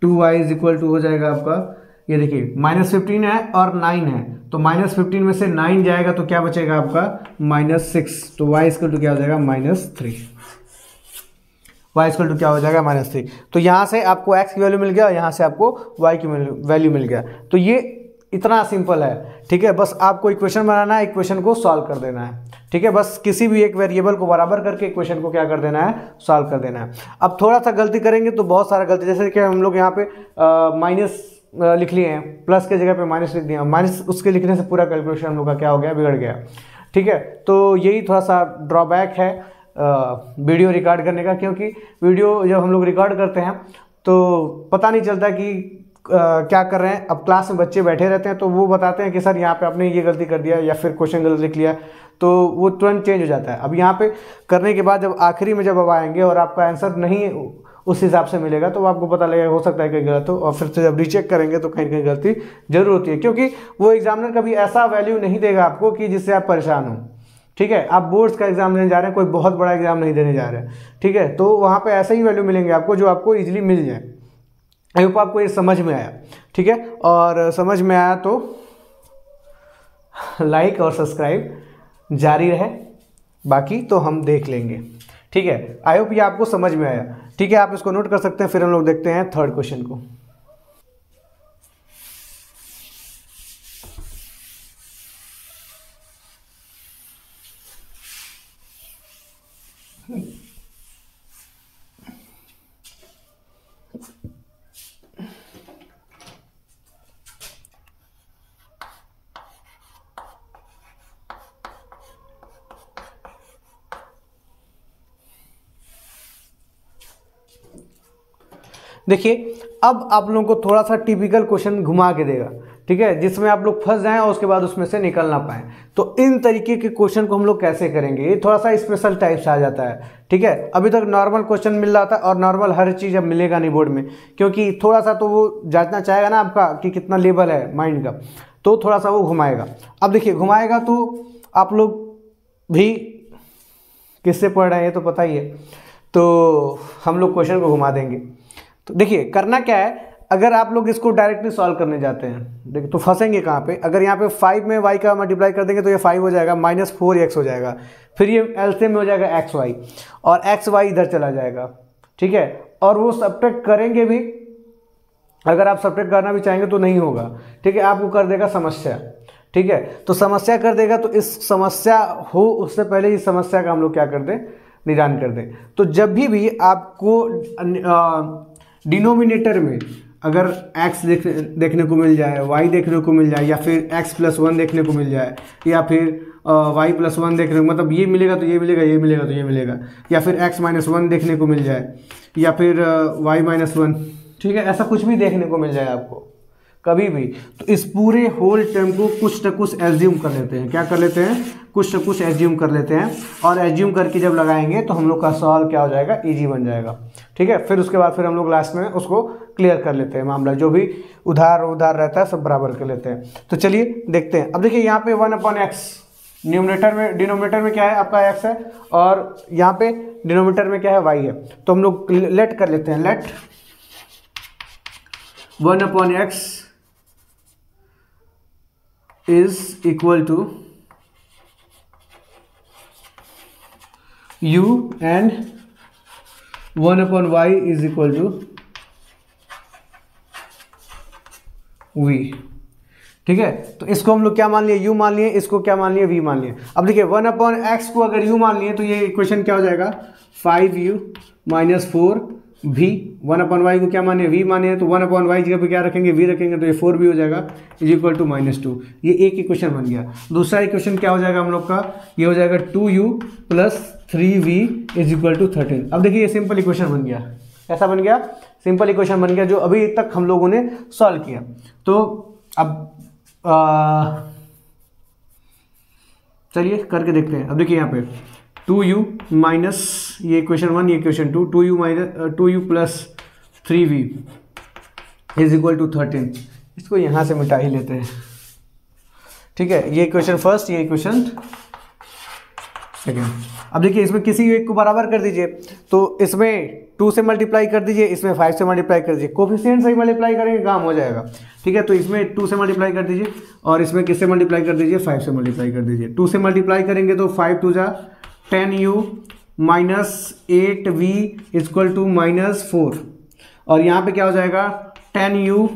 2y इज इक्वल टू हो जाएगा आपका, ये देखिए माइनस 15 है और 9 है, तो माइनस 15 में से 9 जाएगा तो क्या बचेगा आपका -6, तो y इक्वल टू क्या हो जाएगा -3, y इक्वल टू क्या हो जाएगा -3। तो यहाँ से आपको x की वैल्यू मिल गया, यहाँ से आपको y की वैल्यू मिल गया। तो ये इतना सिंपल है। ठीक है, बस आपको इक्वेशन बनाना है, इक्वेशन को सॉल्व कर देना है। ठीक है, बस किसी भी एक वेरिएबल को बराबर करके इक्वेशन को क्या कर देना है, सॉल्व कर देना है। अब थोड़ा सा गलती करेंगे तो बहुत सारा गलती, जैसे कि हम लोग यहाँ पे माइनस लिख लिए हैं, प्लस के जगह पे माइनस लिख दिया, माइनस उसके लिखने से पूरा कैलकुलेशन हम लोग का क्या हो गया, बिगड़ गया। ठीक है, तो यही थोड़ा सा ड्रॉबैक है वीडियो रिकॉर्ड करने का, क्योंकि वीडियो जब हम लोग रिकॉर्ड करते हैं तो पता नहीं चलता कि क्या कर रहे हैं। अब क्लास में बच्चे बैठे रहते हैं तो वो बताते हैं कि सर यहाँ पे आपने ये गलती कर दिया या फिर क्वेश्चन गलत लिख लिया, तो वो तुरंत चेंज हो जाता है। अब यहाँ पे करने के बाद जब आखिरी में जब आप आएंगे और आपका आंसर नहीं उस हिसाब से मिलेगा तो आपको पता लगेगा, हो सकता है कि गलत हो, और फिर से जब रीचेक करेंगे तो कहीं कहीं गलती जरूर होती है, क्योंकि वो एग्जामिनर कभी ऐसा वैल्यू नहीं देगा आपको कि जिससे आप परेशान हो। ठीक है, आप बोर्ड्स का एग्जाम देने जा रहे हैं, कोई बहुत बड़ा एग्जाम नहीं देने जा रहे हैं, ठीक है, तो वहाँ पे ऐसे ही वैल्यू मिलेंगे आपको जो आपको इजीली मिल जाए। आई होप आपको ये समझ में आया, ठीक है, और समझ में आया तो लाइक और सब्सक्राइब जारी रहे, बाकी तो हम देख लेंगे, ठीक है। आई होप ये आपको समझ में आया, ठीक है, आप इसको नोट कर सकते हैं। फिर हम लोग देखते हैं थर्ड क्वेश्चन को। देखिए, अब आप लोगों को थोड़ा सा टिपिकल क्वेश्चन घुमा के देगा, ठीक है, जिसमें आप लोग फंस जाएं और उसके बाद उसमें से निकल ना पाएं। तो इन तरीके के क्वेश्चन को हम लोग कैसे करेंगे, ये थोड़ा सा स्पेशल टाइप से आ जाता है, ठीक है। अभी तक नॉर्मल क्वेश्चन मिल रहा था, और नॉर्मल हर चीज़ अब मिलेगा नहीं बोर्ड में, क्योंकि थोड़ा सा तो वो जांचना चाहेगा ना आपका कि कितना लेवल है माइंड का, तो थोड़ा सा वो घुमाएगा। अब देखिए, घुमाएगा तो आप लोग भी किससे पढ़ रहे हैं तो पता ही है, तो हम लोग क्वेश्चन को घुमा देंगे। तो देखिए, करना क्या है, अगर आप लोग इसको डायरेक्टली सॉल्व करने जाते हैं, देखिए तो फंसेंगे कहाँ पे। अगर यहाँ पे 5 में y का मल्टीप्लाई कर देंगे तो ये 5 हो जाएगा, -4x हो जाएगा, फिर ये एलसीएम में हो जाएगा xy, और xy इधर चला जाएगा, ठीक है। और वो सब्ट्रैक्ट करेंगे भी, अगर आप सब्ट्रैक्ट करना भी चाहेंगे तो नहीं होगा, ठीक है, आपको कर देगा समस्या, ठीक है। तो समस्या कर देगा, तो इस समस्या हो उससे पहले इस समस्या का हम लोग क्या कर दें, निदान कर दें। तो जब भी आपको डिनोमिनेटर में अगर x देखने को मिल जाए, y देखने को मिल जाए, या फिर x+1 देखने को मिल जाए, या फिर y+1 देखने को, मतलब ये मिलेगा तो ये मिलेगा, ये मिलेगा तो ये मिलेगा, या फिर x-1 देखने को मिल जाए, या फिर y-1, ठीक है, ऐसा कुछ भी देखने को मिल जाए आपको कभी भी, तो इस पूरे होल टर्म को कुछ न कुछ एज्यूम कर लेते हैं। क्या कर लेते हैं, कुछ न कुछ एज्यूम कर लेते हैं, और एज्यूम करके जब लगाएंगे तो हम लोग का सवाल क्या हो जाएगा, इजी बन जाएगा, ठीक है। फिर उसके बाद फिर हम लोग लास्ट में उसको क्लियर कर लेते हैं, मामला जो भी उधार रहता है सब बराबर कर लेते हैं। तो चलिए देखते हैं। अब देखिए, यहाँ पे 1/x डिनोमिनेटर में क्या है, आपका x है, और यहाँ पे डिनोमिनेटर में क्या है, y है। तो हम लोग लेट कर लेते हैं, let 1/x is equal to u and 1/y is equal to v, ठीक है। तो इसको हम लोग क्या मान लिए, u मान लिए, इसको क्या मान लिए, v मान लिए। अब देखिए, 1/x को अगर u मान लिए तो ये इक्वेशन क्या हो जाएगा, 5u - 4v। 1/y को क्या माने, v माने, तो 1/y जगह पे क्या रखेंगे, v रखेंगे, तो ये 4v हो जाएगा, इज इक्वल टू -2। ये एक इक्वेशन बन गया। दूसरा इक्वेशन क्या हो जाएगा हम लोग का, ये हो जाएगा 2u + 3v is equal to 13। अब देखिए, ये सिंपल इक्वेशन बन गया। ऐसा बन गया, सिंपल इक्वेशन बन गया, जो अभी तक हम लोगों ने सॉल्व किया। तो अब चलिए करके देखते हैं। अब देखिए, यहाँ पे 2u माइनस ये इक्वेशन 1, ये equation 2, 2u + 3v is equal to 13। इसको यहाँ से मिटा ही लेते हैं, ठीक है। ये इक्वेशन फर्स्ट, ये इक्वेशन सेकेंड। अब देखिए, इसमें किसी एक को बराबर कर दीजिए, तो इसमें 2 से मल्टीप्लाई कर दीजिए, इसमें 5 से मल्टीप्लाई कर दीजिए, कोफिशिएंट से ही मल्टीप्लाई करेंगे काम हो जाएगा, ठीक है। तो इसमें 2 से मल्टीप्लाई कर दीजिए, और इसमें किससे मल्टीप्लाई कर दीजिए, 5 से मल्टीप्लाई कर दीजिए। 2 से मल्टीप्लाई करेंगे तो 5 2 जा 10u - 8v इक्वल टू -4, और यहाँ पे क्या हो जाएगा, 10u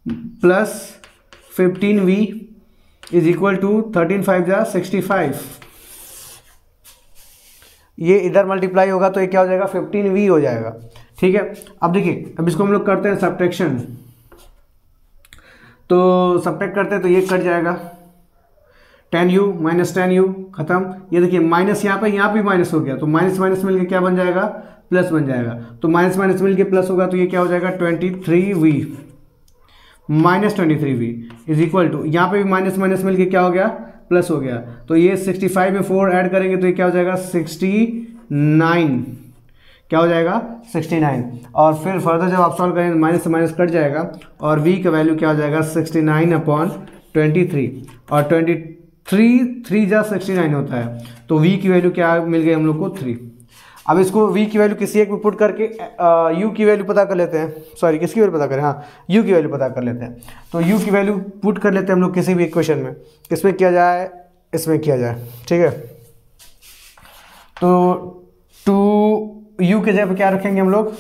+ 15v is equal to 13 5 जा 65। ये इधर मल्टीप्लाई होगा तो ये क्या हो जाएगा, 15v हो जाएगा, ठीक है। अब देखिए, अब इसको हम लोग करते हैं सब्ट्रैक्शन, तो सब्ट्रैक्ट करते हैं तो ये कट जाएगा, 10u - 10u खत्म। ये देखिए, माइनस यहाँ पे माइनस हो गया, तो माइनस माइनस मिलके क्या बन जाएगा, प्लस बन जाएगा। तो माइनस माइनस मिलके प्लस होगा, तो ये क्या हो जाएगा, 23v -23v is equal to, यहाँ पे भी माइनस माइनस मिलके क्या हो गया, प्लस हो गया। तो ये 65 में 4 ऐड करेंगे तो ये क्या हो जाएगा, 69, क्या हो जाएगा, 69। और फिर फर्दर जब आप सॉल्व करेंगे माइनस से माइनस कट जाएगा, और v का वैल्यू क्या हो जाएगा, 69/23, और 3 जा 69 होता है, तो v की वैल्यू क्या मिल गई हम लोग को 3। अब इसको v की वैल्यू किसी एक में पुट करके u की वैल्यू पता कर लेते हैं, सॉरी किसकी वैल्यू पता करें, हाँ u की वैल्यू पता कर लेते हैं। तो u की वैल्यू पुट कर लेते हैं हम लोग किसी भी इक्वेशन में, किसमें किया जाए, इसमें किया जाए, ठीक है। तो 2u के जगह पे क्या रखेंगे हम लोग,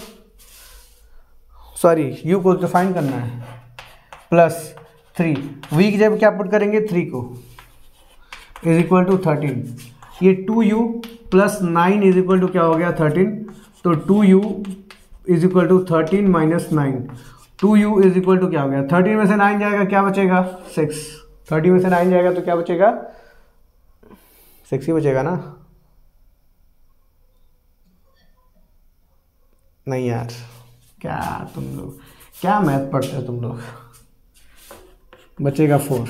सॉरी u को डिफाइन करना है, प्लस 3, v की जगह पे क्या पुट करेंगे 3 को, इज इक्वल टू 13, ये 2u plus 9 is equal to क्या हो गया 13, तो 2u is equal to 13 minus 9, 2u is equal to क्या हो गया, 13 में से 9 जाएगा क्या बचेगा 6, 30 में से 9 जाएगा तो क्या बचेगा 6 ही बचेगा ना, नहीं यार, क्या तुम लोग क्या मैथ पढ़ते हो तुम लोग, बचेगा 4,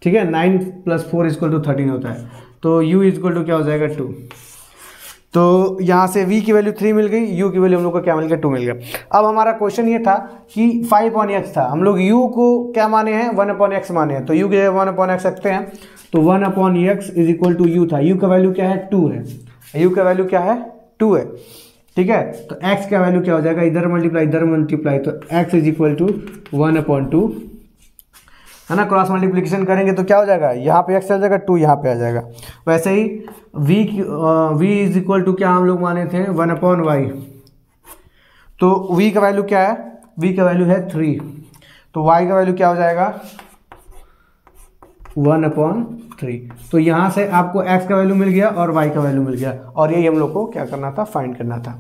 ठीक है। 9 प्लस 4 इज इक्वल टू 13 होता है, तो u इज इक्वल टू क्या हो जाएगा 2। तो यहाँ से v की वैल्यू 3 मिल गई, u की वैल्यू हम लोग को क्या मिल गया 2 मिल गया। अब हमारा क्वेश्चन ये था कि 5/x था, हम लोग u को क्या माने हैं 1/x माने हैं, तो u की जगह 1/x रखते हैं, तो 1/x is equal to u था, u का वैल्यू क्या है 2 है, u का वैल्यू क्या है 2 है, ठीक है। तो x का वैल्यू क्या हो जाएगा, इधर मल्टीप्लाई, तो x इज इक्वल टू 1/2 है ना, क्रॉस मल्टीप्लिकेशन करेंगे तो क्या हो जाएगा, यहाँ पे x चल जाएगा, 2 यहाँ पे आ जाएगा। वैसे ही v इज इक्वल टू क्या हम लोग माने थे 1/y, तो v का वैल्यू क्या है, v का वैल्यू है 3, तो y का वैल्यू क्या हो जाएगा 1/3। तो यहाँ से आपको x का वैल्यू मिल गया और y का वैल्यू मिल गया, और यही हम लोग को क्या करना था, फाइंड करना था।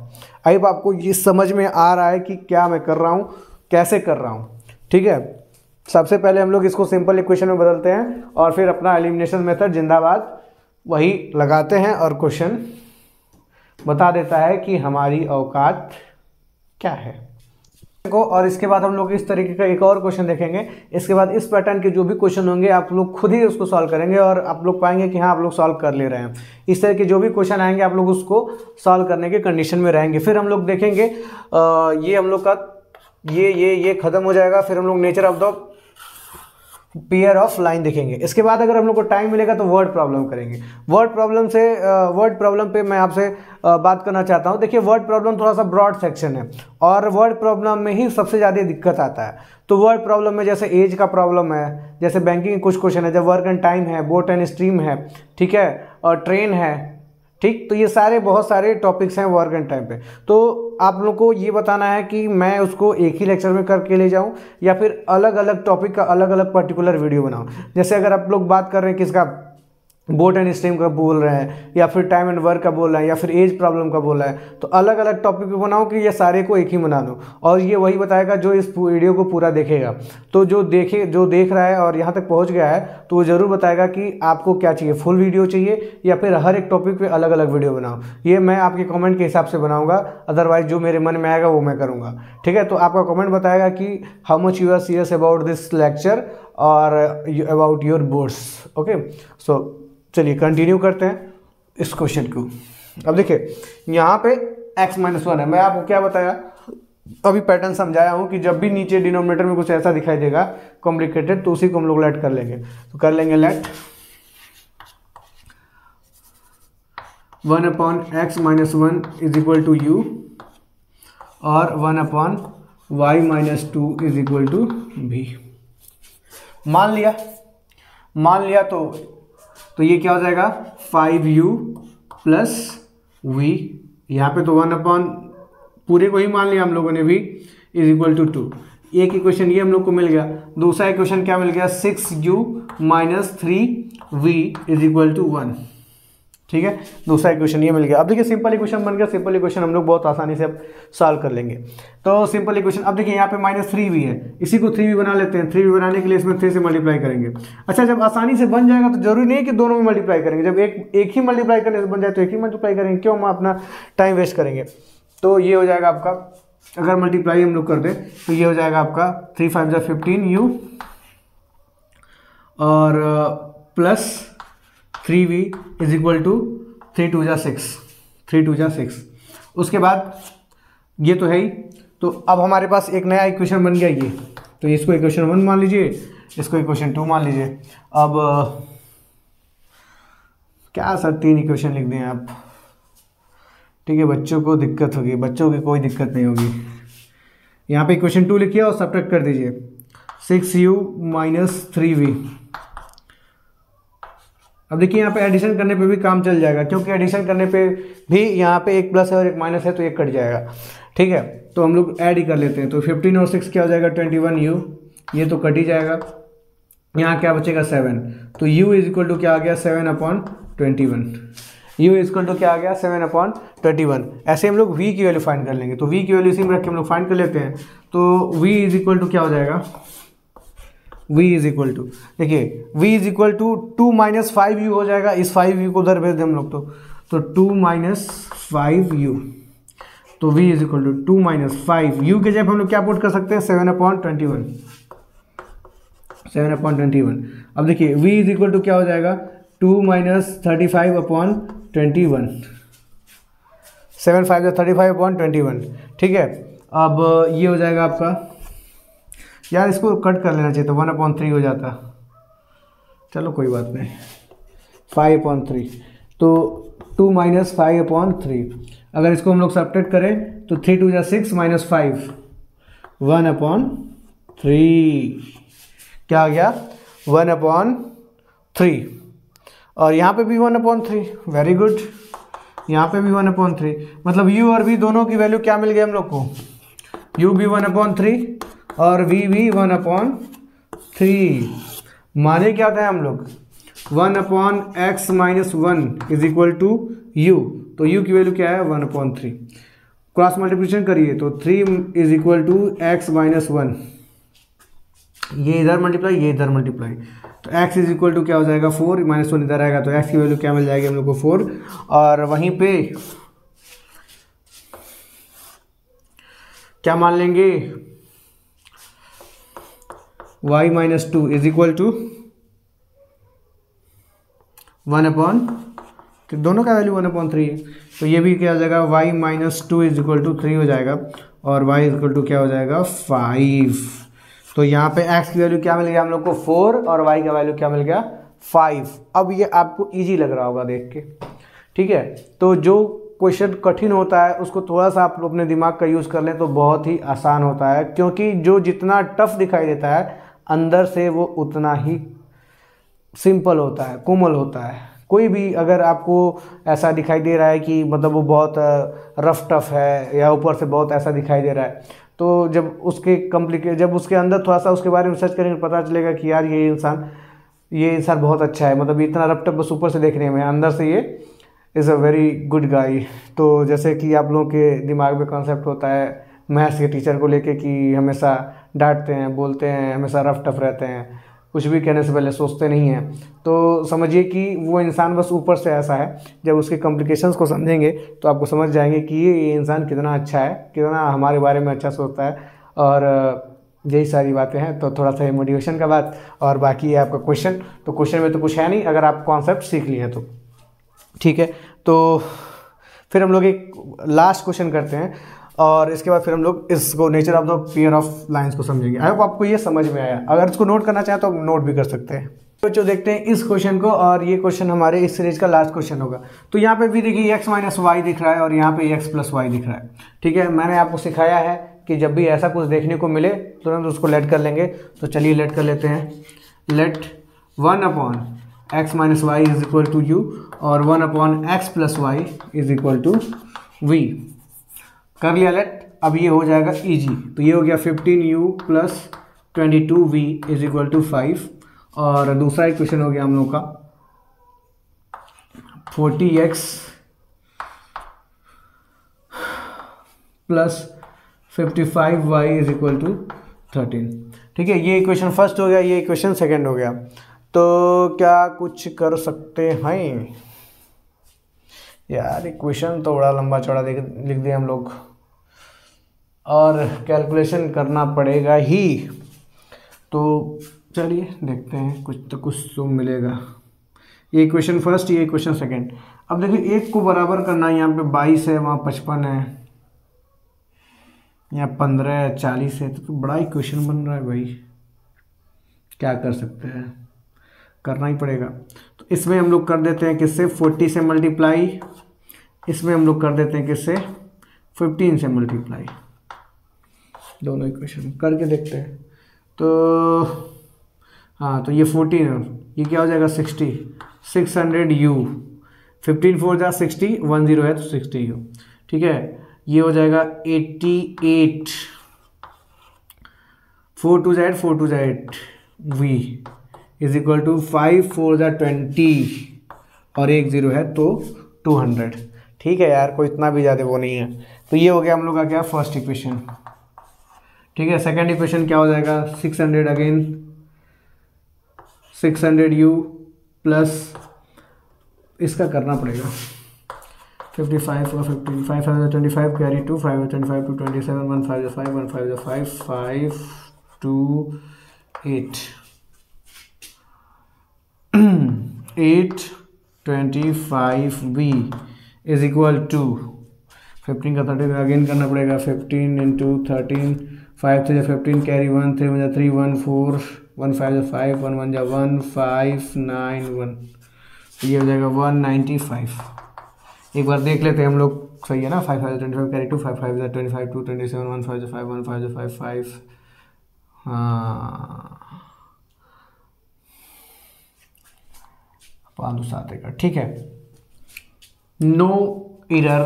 अब आपको ये समझ में आ रहा है कि क्या मैं कर रहा हूँ, कैसे कर रहा हूँ, ठीक है। सबसे पहले हम लोग इसको सिंपल इक्वेशन में बदलते हैं और फिर अपना एलिमिनेशन मेथड जिंदाबाद वही लगाते हैं, और क्वेश्चन बता देता है कि हमारी औकात क्या है को। और इसके बाद हम लोग इस तरीके का एक और क्वेश्चन देखेंगे। इसके बाद इस पैटर्न के जो भी क्वेश्चन होंगे आप लोग खुद ही उसको सॉल्व करेंगे और आप लोग पाएंगे कि हाँ आप लोग सॉल्व कर ले रहे हैं। इस तरह के जो भी क्वेश्चन आएंगे आप लोग उसको सॉल्व करने के कंडीशन में रहेंगे। फिर हम लोग देखेंगे ये हम लोग का ये खत्म हो जाएगा। फिर हम लोग nature of the pair of line देखेंगे। इसके बाद अगर हम लोग को टाइम मिलेगा तो वर्ड प्रॉब्लम करेंगे। वर्ड प्रॉब्लम पे मैं आपसे बात करना चाहता हूँ। देखिए वर्ड प्रॉब्लम थोड़ा सा ब्रॉड सेक्शन है और वर्ड प्रॉब्लम में ही सबसे ज़्यादा दिक्कत आता है। तो वर्ड प्रॉब्लम में जैसे एज का प्रॉब्लम है, जैसे बैंकिंग कुछ क्वेश्चन है, जब वर्क एंड टाइम है, बोट एंड स्ट्रीम है, ठीक है, और ट्रेन है, ठीक। तो ये सारे बहुत सारे टॉपिक्स हैं वर्क एंड टाइम पे। तो आप लोग को ये बताना है कि मैं उसको एक ही लेक्चर में करके ले जाऊं या फिर अलग अलग टॉपिक का अलग अलग पर्टिकुलर वीडियो बनाऊं। जैसे अगर आप लोग बात कर रहे हैं किसका, बोट एंड स्ट्रीम का बोल रहे हैं या फिर टाइम एंड वर्क का बोल रहे हैं या फिर एज प्रॉब्लम का बोल रहा है, तो अलग अलग टॉपिक पे बनाओ कि ये सारे को एक ही बना दो। और ये वही बताएगा जो इस वीडियो को पूरा देखेगा। तो जो देख रहा है और यहाँ तक पहुँच गया है तो वो ज़रूर बताएगा कि आपको क्या चाहिए, फुल वीडियो चाहिए या फिर हर एक टॉपिक पे अलग अलग वीडियो बनाओ। ये मैं आपके कमेंट के हिसाब से बनाऊँगा, अदरवाइज जो मेरे मन में आएगा वो मैं करूँगा, ठीक है। तो आपका कमेंट बताएगा कि how much you are serious about this lecture और about your boards. Okay, so चलिए कंटिन्यू करते हैं इस क्वेश्चन को। अब देखिए यहाँ पे x-1 है। मैं आपको क्या बताया, अभी पैटर्न समझाया हूँ कि जब भी नीचे डिनोमिनेटर में कुछ ऐसा दिखाई देगा कॉम्प्लिकेटेड तो उसी को हम लोग लेट कर लेंगे। तो कर लेंगे let 1/x-1 is equal to u और 1/y-2 is equal to v। मान लिया तो ये क्या हो जाएगा 5u प्लस v। यहाँ पे तो 1/ पूरे को ही मान लिया हम लोगों ने, v इज इक्वल टू 2। एक इक्वेशन ये हम लोग को मिल गया। दूसरा इक्वेशन क्या मिल गया 6u minus 3v is equal to 1, ठीक है। दूसरा इक्वेशन ये मिल गया। अब देखिए सिंपल इक्वेशन बन गया। सिंपल इक्वेशन हम लोग बहुत आसानी से अब सॉल्व कर लेंगे। तो सिंपल इक्वेशन, अब देखिए यहाँ पे -3v है, इसी को 3v बना लेते हैं। 3v बनाने के लिए इसमें 3 से मल्टीप्लाई करेंगे। अच्छा, जब आसानी से बन जाएगा तो जरूरी नहीं है कि दोनों में मल्टीप्लाई करेंगे। जब एक ही मल्टीप्लाई करने से बन जाए तो एक ही मल्टीप्लाई करेंगे, क्यों हम अपना टाइम वेस्ट करेंगे। तो ये हो जाएगा आपका, अगर मल्टीप्लाई हम लोग कर दें तो ये हो जाएगा आपका 3 5 जा 15u और plus 3v is equal to 3 2 जा 6। उसके बाद ये तो है ही। तो अब हमारे पास एक नया इक्वेशन बन गया ये। तो इसको इक्वेशन 1 मान लीजिए, इसको इक्वेशन 2 मान लीजिए। अब क्या सर 3 इक्वेशन लिख दें आप? ठीक है, बच्चों को दिक्कत होगी, बच्चों की कोई दिक्कत नहीं होगी। यहाँ पे इक्वेशन 2 लिखिए और सब्ट्रैक्ट कर दीजिए 6u माइनस 3v। अब देखिए यहाँ पे एडिशन करने पे भी काम चल जाएगा, क्योंकि एडिशन करने पे भी यहाँ पे एक प्लस है और एक माइनस है, तो एक कट जाएगा। ठीक है, तो हम लोग ऐड ही कर लेते हैं। तो 15 और 6 क्या हो जाएगा 21u, ये तो कट ही जाएगा। यहाँ क्या बचेगा 7, तो u इज इक्वल टू क्या आ गया 7/21। u इज इक्वल टू क्या आ गया 7/21। ऐसे हम लोग v की वैल्यू फाइंड कर लेंगे, तो v की वैल्यू इसी में रख के हम लोग फाइंड कर लेते हैं। तो v इज इक्वल टू क्या हो जाएगा, v इज इक्वल टू, देखिए v is equal to 2 minus 5u हो जाएगा। इस 5u को उधर भेज दें हम लोग, तो 2 माइनस 5u, तो v is equal to 2 minus 5u के जब हम लोग क्या पुट कर सकते हैं 7/21। 7/21। अब देखिए v इज इक्वल टू क्या हो जाएगा 2 माइनस 35/21। 7 5 35/21। ठीक है, अब ये हो जाएगा आपका, यार इसको कट कर लेना चाहिए, तो 1/3 हो जाता। चलो कोई बात नहीं, 5/3, तो 2 माइनस 5/3। अगर इसको हम लोग सब्ट्रैक्ट करें तो 3 2 जा 6 माइनस 5 1/3, क्या आ गया 1/3। और यहाँ पे भी 1/3, वेरी गुड। यहाँ पे भी 1/3, मतलब u और v दोनों की वैल्यू क्या मिल गई हम लोग को, u भी 1/3 और v भी 1/3। माने क्या था हम लोग 1/x minus 1 is equal to u, तो u की वैल्यू क्या है 1/3। क्रॉस मल्टीप्लिकेशन करिए तो 3 is equal to x minus 1, ये इधर मल्टीप्लाई ये इधर मल्टीप्लाई, तो x इज इक्वल टू क्या हो जाएगा 4, माइनस 1 इधर आएगा, तो x की वैल्यू क्या मिल जाएगी हम लोग को 4। और वहीं पे क्या मान लेंगे y minus 2 is equal to 1/, तो दोनों का वैल्यू 1/3 है, तो ये भी क्या हो जाएगा y minus 2 is equal to 3 हो जाएगा, और y इज इक्वल टू क्या हो जाएगा 5। तो यहाँ पे x की वैल्यू क्या मिल गया हम लोग को 4 और y का वैल्यू क्या मिल गया 5। अब ये आपको इजी लग रहा होगा देख के, ठीक है। तो जो क्वेश्चन कठिन होता है उसको थोड़ा सा आप अपने दिमाग का यूज़ कर लें तो बहुत ही आसान होता है, क्योंकि जो जितना टफ दिखाई देता है अंदर से वो उतना ही सिंपल होता है, कोमल होता है। कोई भी अगर आपको ऐसा दिखाई दे रहा है कि मतलब वो बहुत रफ टफ है या ऊपर से बहुत ऐसा दिखाई दे रहा है, तो जब उसके अंदर थोड़ा सा उसके बारे में सर्च करेंगे पता चलेगा कि यार ये इंसान बहुत अच्छा है, मतलब इतना रफ टफ बस ऊपर से देखने में, अंदर से ये is a very good guy. तो जैसे कि आप लोगों के दिमाग में कॉन्सेप्ट होता है मैथ्स के टीचर को लेके कि हमेशा डांटते हैं, बोलते हैं, हमेशा रफ टफ रहते हैं, कुछ भी कहने से पहले सोचते नहीं हैं, तो समझिए कि वो इंसान बस ऊपर से ऐसा है। जब उसके कॉम्प्लिकेशंस को समझेंगे तो आपको समझ जाएंगे कि ये इंसान कितना अच्छा है, कितना हमारे बारे में अच्छा सोचता है, और यही सारी बातें हैं। तो थोड़ा सा मोटिवेशन का बात, और बाकी है आपका क्वेश्चन। तो क्वेश्चन में तो कुछ है नहीं अगर आप कॉन्सेप्ट सीख लिए तो, ठीक है। तो फिर हम लोग एक लास्ट क्वेश्चन करते हैं और इसके बाद फिर हम लोग इसको nature of the pair of lines को समझेंगे। आई होप आपको ये समझ में आया। अगर इसको नोट करना चाहें तो आप नोट भी कर सकते हैं। बच्चों देखते हैं इस क्वेश्चन को, और ये क्वेश्चन हमारे इस सीरीज का लास्ट क्वेश्चन होगा। तो यहाँ पे भी देखिए x माइनस वाई दिख रहा है और यहाँ पे x प्लस वाई दिख रहा है, ठीक है। मैंने आपको सिखाया है कि जब भी ऐसा कुछ देखने को मिले तुरंत उसको लेट कर लेंगे। तो चलिए लेट कर लेते हैं। Let 1/x minus y is equal to u और 1/x plus y is equal to v। कर लिया लेट। अब ये हो जाएगा इजी, तो ये हो गया 15u plus 22v is equal to 5। और दूसरा इक्वेशन हो गया हम लोग का 40x plus 55y is equal to 13, ठीक है। ये इक्वेशन फर्स्ट हो गया, ये इक्वेशन सेकंड हो गया। तो क्या कुछ कर सकते हैं यार, इक्वेशन तो बड़ा लंबा चौड़ा लिख दिए हम लोग, और कैलकुलेशन करना पड़ेगा ही। तो चलिए देखते हैं, कुछ तो मिलेगा। ये इक्वेशन फर्स्ट, ये इक्वेशन सेकंड। अब देखिए एक को बराबर करना है, यहाँ पे 22 है, वहाँ 55 है, यहाँ 15 है, 40 है, तो बड़ा इक्वेशन बन रहा है भाई। क्या कर सकते हैं, करना ही पड़ेगा। तो इसमें हम लोग कर देते हैं किससे, 40 से मल्टीप्लाई, इसमें हम लोग कर देते हैं किससे, 15 से मल्टीप्लाई। दोनों इक्वेशन करके देखते हैं। तो हाँ, तो ये 14 है, ये क्या हो जाएगा 60, 600u, 15 4 जा 60, 10 है तो 60u, ठीक है। ये हो जाएगा 88, 4 2 8, 4 2 8 v इज इक्वल टू 5 4 जा 20 और 1 0 है तो 200, ठीक है यार, कोई इतना भी ज़्यादा वो नहीं है। तो ये हो गया हम लोग का क्या, फर्स्ट इक्वेशन, ठीक है। सेकंड इक्वेशन क्या हो जाएगा, 600 अगेन 600u प्लस इसका करना पड़ेगा 55 और 15, 5 25 carry 2, 5 25 to 27, 1 5 5, 1 5 5, 5 2 8 8 25v is equal to 15 का 30 अगेन करना पड़ेगा, 15 इंटू 13, 5 3 15 कैरी 1, 3 1 3 1 4, 1 5 5, 1 1 1 5 9 1, ये हो जाएगा 195। एक बार देख लेते हैं हम लोग, सही है ना, 5 5 25 कैरी 2, 5 5 25 2 27, 1 5 5, 1 5 5 5, हाँ 5 7 का, ठीक है। No error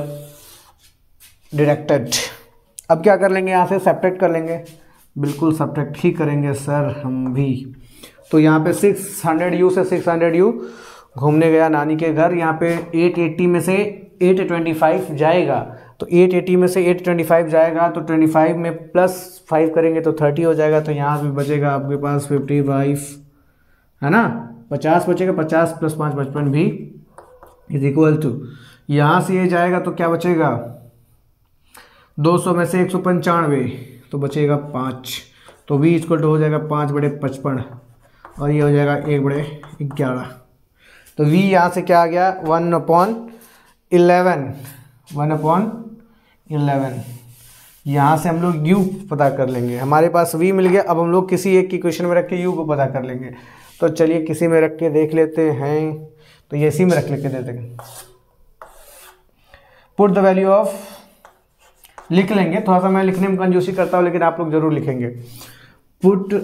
detected. अब क्या कर लेंगे, यहाँ से सब्ट्रैक्ट कर लेंगे, बिल्कुल सब्ट्रैक्ट ही करेंगे सर हम भी। तो यहाँ पे 600u से 600u घूमने गया नानी के घर, यहाँ पे 880 में से 825 जाएगा, तो 880 में से 825 जाएगा तो 25 में प्लस 5 करेंगे तो 30 हो जाएगा। तो यहाँ भी बचेगा आपके पास 55, है ना, 50 बचेगा, 50 प्लस 5 55 भी इज इक्वल टू, यहाँ से ये जाएगा तो क्या बचेगा, 200 में से 195 तो बचेगा 5, तो v इक्वल टू हो जाएगा 5 बड़े 55 और ये हो जाएगा 1 बड़े 11। तो v यहाँ से क्या आ गया, 1/11, 1/11। यहाँ से हम लोग u पता कर लेंगे, हमारे पास v मिल गया। अब हम लोग किसी एक की क्वेश्चन में रख के u को पता कर लेंगे। तो चलिए किसी में रख के देख लेते हैं, तो ये इसी में रख लेके देते हैं। पुट द वैल्यू ऑफ, लिख लेंगे, थोड़ा सा मैं लिखने में कंजूसी करता हूँ लेकिन आप लोग जरूर लिखेंगे। Put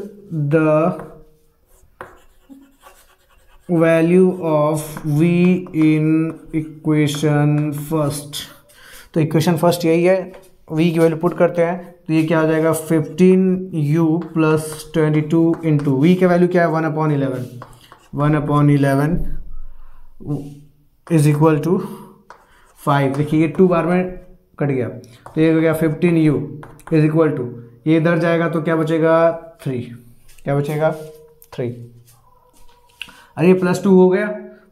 the value of v in equation first. तो इक्वेशन फर्स्ट यही है, v की वैल्यू पुट करते हैं तो ये क्या हो जाएगा 15u प्लस 22 इंटू v की वैल्यू क्या है 1/11, 1/11 इज इक्वल टू 5। देखिए ये 2 बार में कट गया तो ये हो गया 15u इज इक्वल टू, ये इधर जाएगा तो क्या बचेगा 3, क्या बचेगा 3। अरे प्लस 2 हो गया,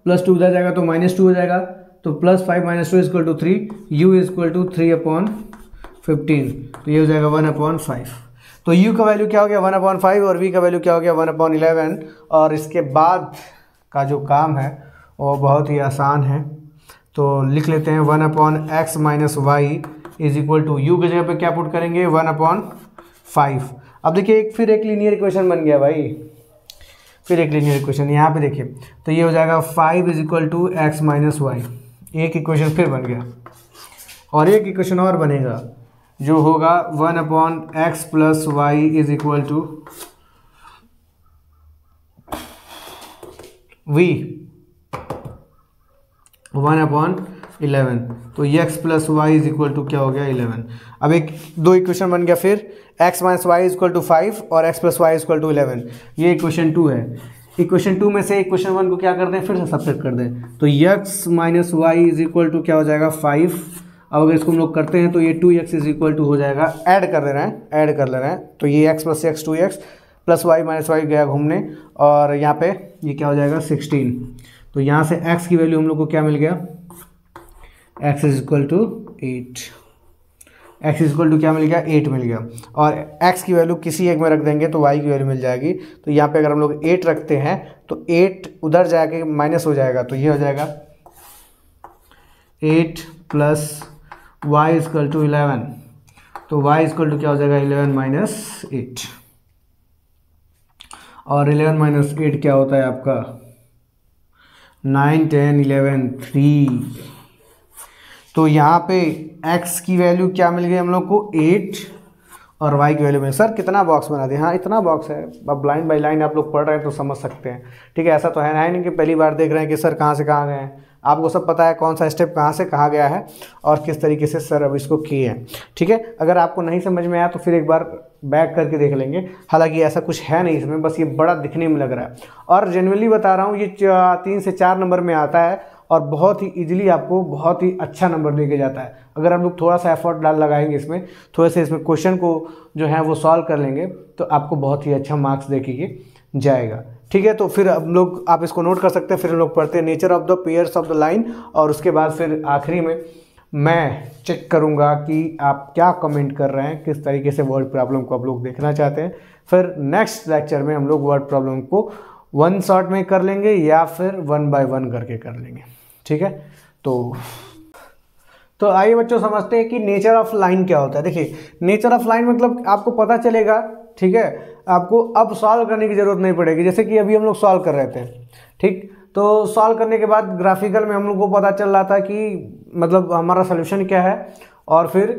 प्लस 2 उधर जाएगा तो -2 हो जाएगा, तो plus 5 - 2 is equal to 3, u is equal to 3/15, तो ये हो जाएगा 1/5। तो u का वैल्यू क्या हो गया 1/5 और v का वैल्यू क्या हो गया 1/11। और इसके बाद का जो काम है वो बहुत ही आसान है, तो लिख लेते हैं 1/x - y is equal to, u की जगह पे क्या पुट करेंगे 1/5। अब देखिए फिर एक लीनियर इक्वेशन बन गया भाई, फिर एक लीनियर इक्वेशन यहाँ पे देखिए, तो ये हो जाएगा 5 is equal to x - y, एक इक्वेशन फिर बन गया। और एक इक्वेशन और बनेगा जो होगा 1/x plus y is equal to v 1/11, तो x plus y is equal to क्या हो गया 11। अब एक दो इक्वेशन बन गया फिर, x minus y is equal to 5 और x plus y is equal to 11, ये इक्वेशन 2 है। इक्वेशन 2 में से इक्वेशन 1 को क्या कर दें, फिर से सब्ट्रैक्ट कर दें, तो x minus y is equal to क्या हो जाएगा 5। अब अगर इसको हम लोग करते हैं तो ये 2x इज इक्वल टू हो जाएगा, ऐड कर ले रहे हैं, ऐड कर ले रहे हैं, तो ये x plus x 2x plus y minus y गया घूमने, और यहाँ पे ये क्या हो जाएगा 16। तो यहाँ से x की वैल्यू हम लोग को क्या मिल गया, x is equal to 8, x is equal to क्या मिल गया 8 मिल गया। और x की वैल्यू किसी एक में रख देंगे तो y की वैल्यू मिल जाएगी। तो यहाँ पे अगर हम लोग 8 रखते हैं तो 8 उधर जाके माइनस हो जाएगा, तो ये हो जाएगा 8 plus y is equal to 11, तो y इज इक्वल टू क्या हो जाएगा 11 माइनस 8, और 11 माइनस 8 क्या होता है आपका 9 10 11 3। तो यहाँ पे x की वैल्यू क्या मिल गई हम लोग को 8 और y की वैल्यू में। सर कितना बॉक्स बना दिया? हाँ इतना बॉक्स है। अब लाइन बाय लाइन आप लोग पढ़ रहे हैं तो समझ सकते हैं। ठीक है, ऐसा तो है नहीं कि पहली बार देख रहे हैं कि सर कहाँ से कहाँ गए हैं। आपको सब पता है कौन सा स्टेप कहाँ से कहाँ गया है और किस तरीके से सर अब इसको किए हैं। ठीक है, अगर आपको नहीं समझ में आया तो फिर एक बार बैक करके देख लेंगे। हालांकि ऐसा कुछ है नहीं इसमें, बस ये बड़ा दिखने में लग रहा है। और जेन्युइनली बता रहा हूँ, ये 3 से 4 नंबर में आता है और बहुत ही इजीली आपको बहुत ही अच्छा नंबर देके जाता है। अगर हम लोग थोड़ा सा एफर्ट लगाएंगे इसमें, थोड़े से इसमें क्वेश्चन को जो है वो सॉल्व कर लेंगे तो आपको बहुत ही अच्छा मार्क्स देके जाएगा। ठीक है, तो फिर हम लोग आप इसको नोट कर सकते हैं। फिर हम लोग पढ़ते हैं nature of the pairs of the line, और उसके बाद फिर आखिरी में मैं चेक करूंगा कि आप क्या कमेंट कर रहे हैं, किस तरीके से वर्ड प्रॉब्लम को आप लोग देखना चाहते हैं। फिर नेक्स्ट लेक्चर में हम लोग वर्ड प्रॉब्लम को 1 शॉट में कर लेंगे या फिर 1 बाय 1 करके कर लेंगे। ठीक है, तो आइए बच्चों समझते हैं कि नेचर ऑफ लाइन क्या होता है। देखिए, नेचर ऑफ लाइन मतलब आपको पता चलेगा। ठीक है, आपको अब सॉल्व करने की ज़रूरत नहीं पड़ेगी। जैसे कि अभी हम लोग सॉल्व कर रहे थे, ठीक, तो सॉल्व करने के बाद ग्राफिकल में हम लोग को पता चल रहा था कि मतलब हमारा सोल्यूशन क्या है और फिर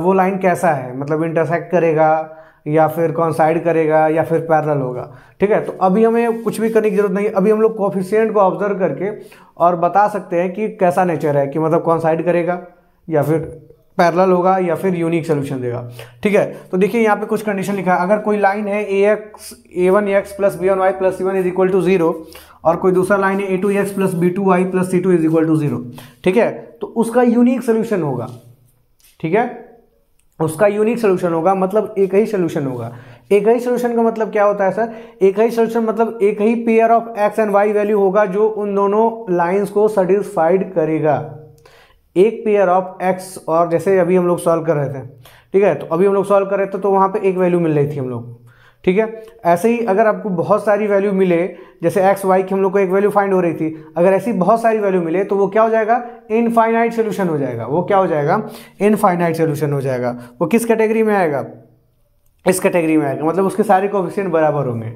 वो लाइन कैसा है, मतलब इंटरसेक्ट करेगा या फिर कॉन्साइड करेगा या फिर पैरेलल होगा। ठीक है, तो अभी हमें कुछ भी करने की जरूरत नहीं है। अभी हम लोग कोएफिशिएंट को ऑब्जर्व करके और बता सकते हैं कि कैसा नेचर है, कि मतलब कॉन्साइड करेगा या फिर पैरेलल होगा या फिर यूनिक सोल्यूशन देगा। ठीक है, तो देखिए यहाँ पे कुछ कंडीशन लिखा है। अगर कोई लाइन है a1x plus b1y plus c1 is equal to 0 और कोई दूसरा लाइन है a2x plus b2y plus c2 is equal to 0। ठीक है, तो उसका यूनिक सोल्यूशन होगा। ठीक है, उसका यूनिक सोल्यूशन होगा, मतलब एक ही सोल्यूशन होगा। एक ही सोल्यूशन का मतलब क्या होता है सर? एक ही सोल्यूशन मतलब एक ही pair of x and Y value होगा जो उन दोनों लाइंस को सेटिस्फाइड करेगा। एक पेयर ऑफ एक्स, और जैसे अभी हम लोग सॉल्व कर रहे थे, ठीक है, तो अभी हम लोग सॉल्व कर रहे थे तो वहाँ पे एक वैल्यू मिल रही थी हम लोग। ठीक है, ऐसे ही अगर आपको बहुत सारी वैल्यू मिले, जैसे एक्स वाई की हम लोग को एक वैल्यू फाइंड हो रही थी, अगर ऐसी बहुत सारी वैल्यू मिले तो वो क्या हो जाएगा? इनफाइनाइट सोल्यूशन हो जाएगा। वो क्या हो जाएगा? इनफाइनाइट सोल्यूशन हो जाएगा। वो किस कैटेगरी में आएगा? इस कैटेगरी में आएगा, मतलब उसके सारे कोएफिशिएंट बराबर होंगे।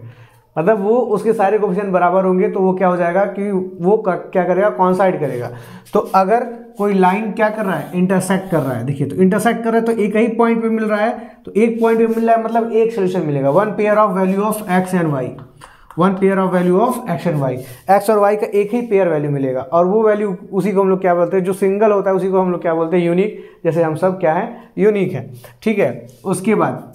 मतलब वो उसके सारे कोएफिशिएंट बराबर होंगे तो वो क्या हो जाएगा कि वो क्या करेगा? कॉन्साइड करेगा। तो अगर कोई लाइन क्या कर रहा है? इंटरसेक्ट कर रहा है। देखिए, तो इंटरसेक्ट कर रहा है तो एक ही पॉइंट पे मिल रहा है, तो एक पॉइंट पे मिल रहा है मतलब एक सोल्यूशन मिलेगा। One pair of value of x and y, one pair of value of x and y, x और वाई का एक ही पेयर वैल्यू मिलेगा। और वो वैल्यू उसी को हम लोग क्या बोलते हैं? जो सिंगल होता है उसी को हम लोग क्या बोलते हैं? यूनिक। जैसे हम सब क्या है? यूनिक है। ठीक है, उसके बाद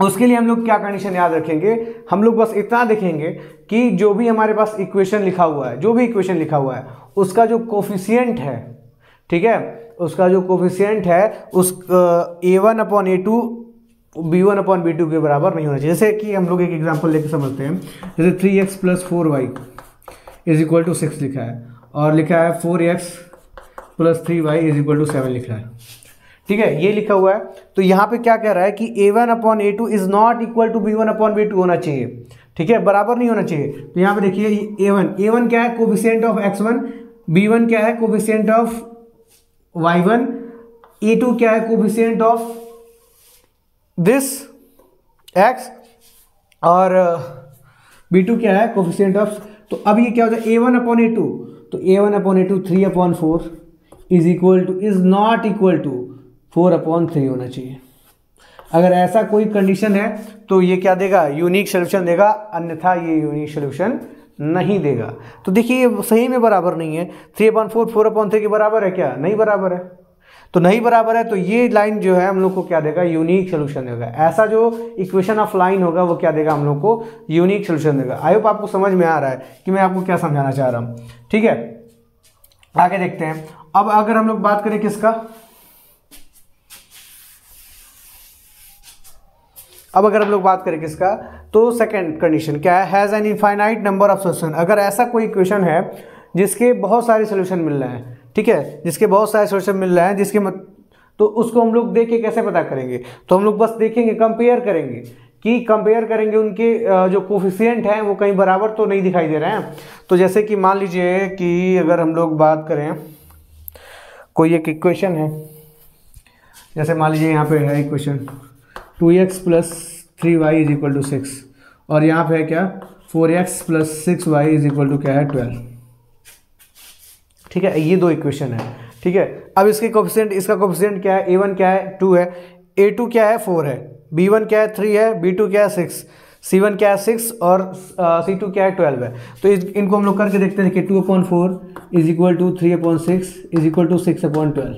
उसके लिए हम लोग क्या कंडीशन याद रखेंगे? हम लोग बस इतना देखेंगे कि जो भी हमारे पास इक्वेशन लिखा हुआ है, जो भी इक्वेशन लिखा हुआ है, उसका जो कोफिशिएंट है, ठीक है, उसका जो कोफिशिएंट है उस a1 upon a2 b1 upon b2 के बराबर नहीं होना चाहिए। जैसे कि हम लोग एक एग्जांपल लेके समझते हैं। जैसे 3x plus 4y is equal to 6 लिखा है और लिखा है 4x plus 3y is equal to 7 लिखा है। ठीक है, ये लिखा हुआ है। तो यहाँ पे क्या कह रहा है कि a1 upon a2 is not equal to b1 upon b2 होना चाहिए। ठीक है, बराबर नहीं होना चाहिए। तो यहाँ पे देखिए a1 क्या है? कोफिशिएंट ऑफ x1, b1 क्या है? कोफिशिएंट ऑफ y1, a2 क्या है? कोफिशिएंट ऑफ दिस x, और b2 क्या है? कोफिशिएंट ऑफ, तो अब ये क्या होता है? a1 अपॉन a2, तो a1 upon a2 3 upon 4 is equal to, is not equal to 4 upon 3 होना चाहिए। अगर ऐसा कोई कंडीशन है तो ये क्या देगा? यूनिक सोल्यूशन देगा, अन्यथा ये यूनिक सोल्यूशन नहीं देगा। तो देखिए ये सही में बराबर नहीं है। 3/4 4/3 के बराबर है क्या? नहीं बराबर है। तो नहीं बराबर है तो ये लाइन जो है हम लोग को क्या देगा? यूनिक सोल्यूशन देगा। ऐसा जो इक्वेशन ऑफ लाइन होगा वो क्या देगा? हम लोग को यूनिक सोल्यूशन देगा। आई होप आपको समझ में आ रहा है कि मैं आपको क्या समझाना चाह रहा हूँ। ठीक है, आगे देखते हैं। अब अगर हम लोग बात करें किसका, तो सेकंड कंडीशन क्या है? Has an infinite number of solution. अगर ऐसा कोई इक्वेशन है जिसके बहुत सारे सोल्यूशन मिल रहे हैं, ठीक है, जिसके बहुत सारे सोल्यूशन मिल रहे हैं, तो उसको हम लोग देख के कैसे पता करेंगे? तो हम लोग बस देखेंगे, कंपेयर करेंगे उनके जो कोफिशिएंट हैं वो कहीं बराबर तो नहीं दिखाई दे रहे हैं। तो जैसे कि मान लीजिए कि अगर हम लोग बात करें, कोई एक इक्वेशन है, जैसे मान लीजिए यहाँ पे है equation 2x plus 3y is equal to 6, और यहाँ पे है क्या? 4x plus 6y is equal to क्या है? 12। ठीक है, ये दो इक्वेशन है। ठीक है, अब इसके कोफिशिएंट, इसका कोफिशिएंट क्या है, a1 क्या है 2 है, a2 क्या है 4 है, b1 क्या है 3 है, b2 क्या है 6, c1 क्या है 6 और c2 क्या है 12 है। तो इनको हम लोग करके देखते हैं कि 2/4 is equal to 3/6 is equal to 6/12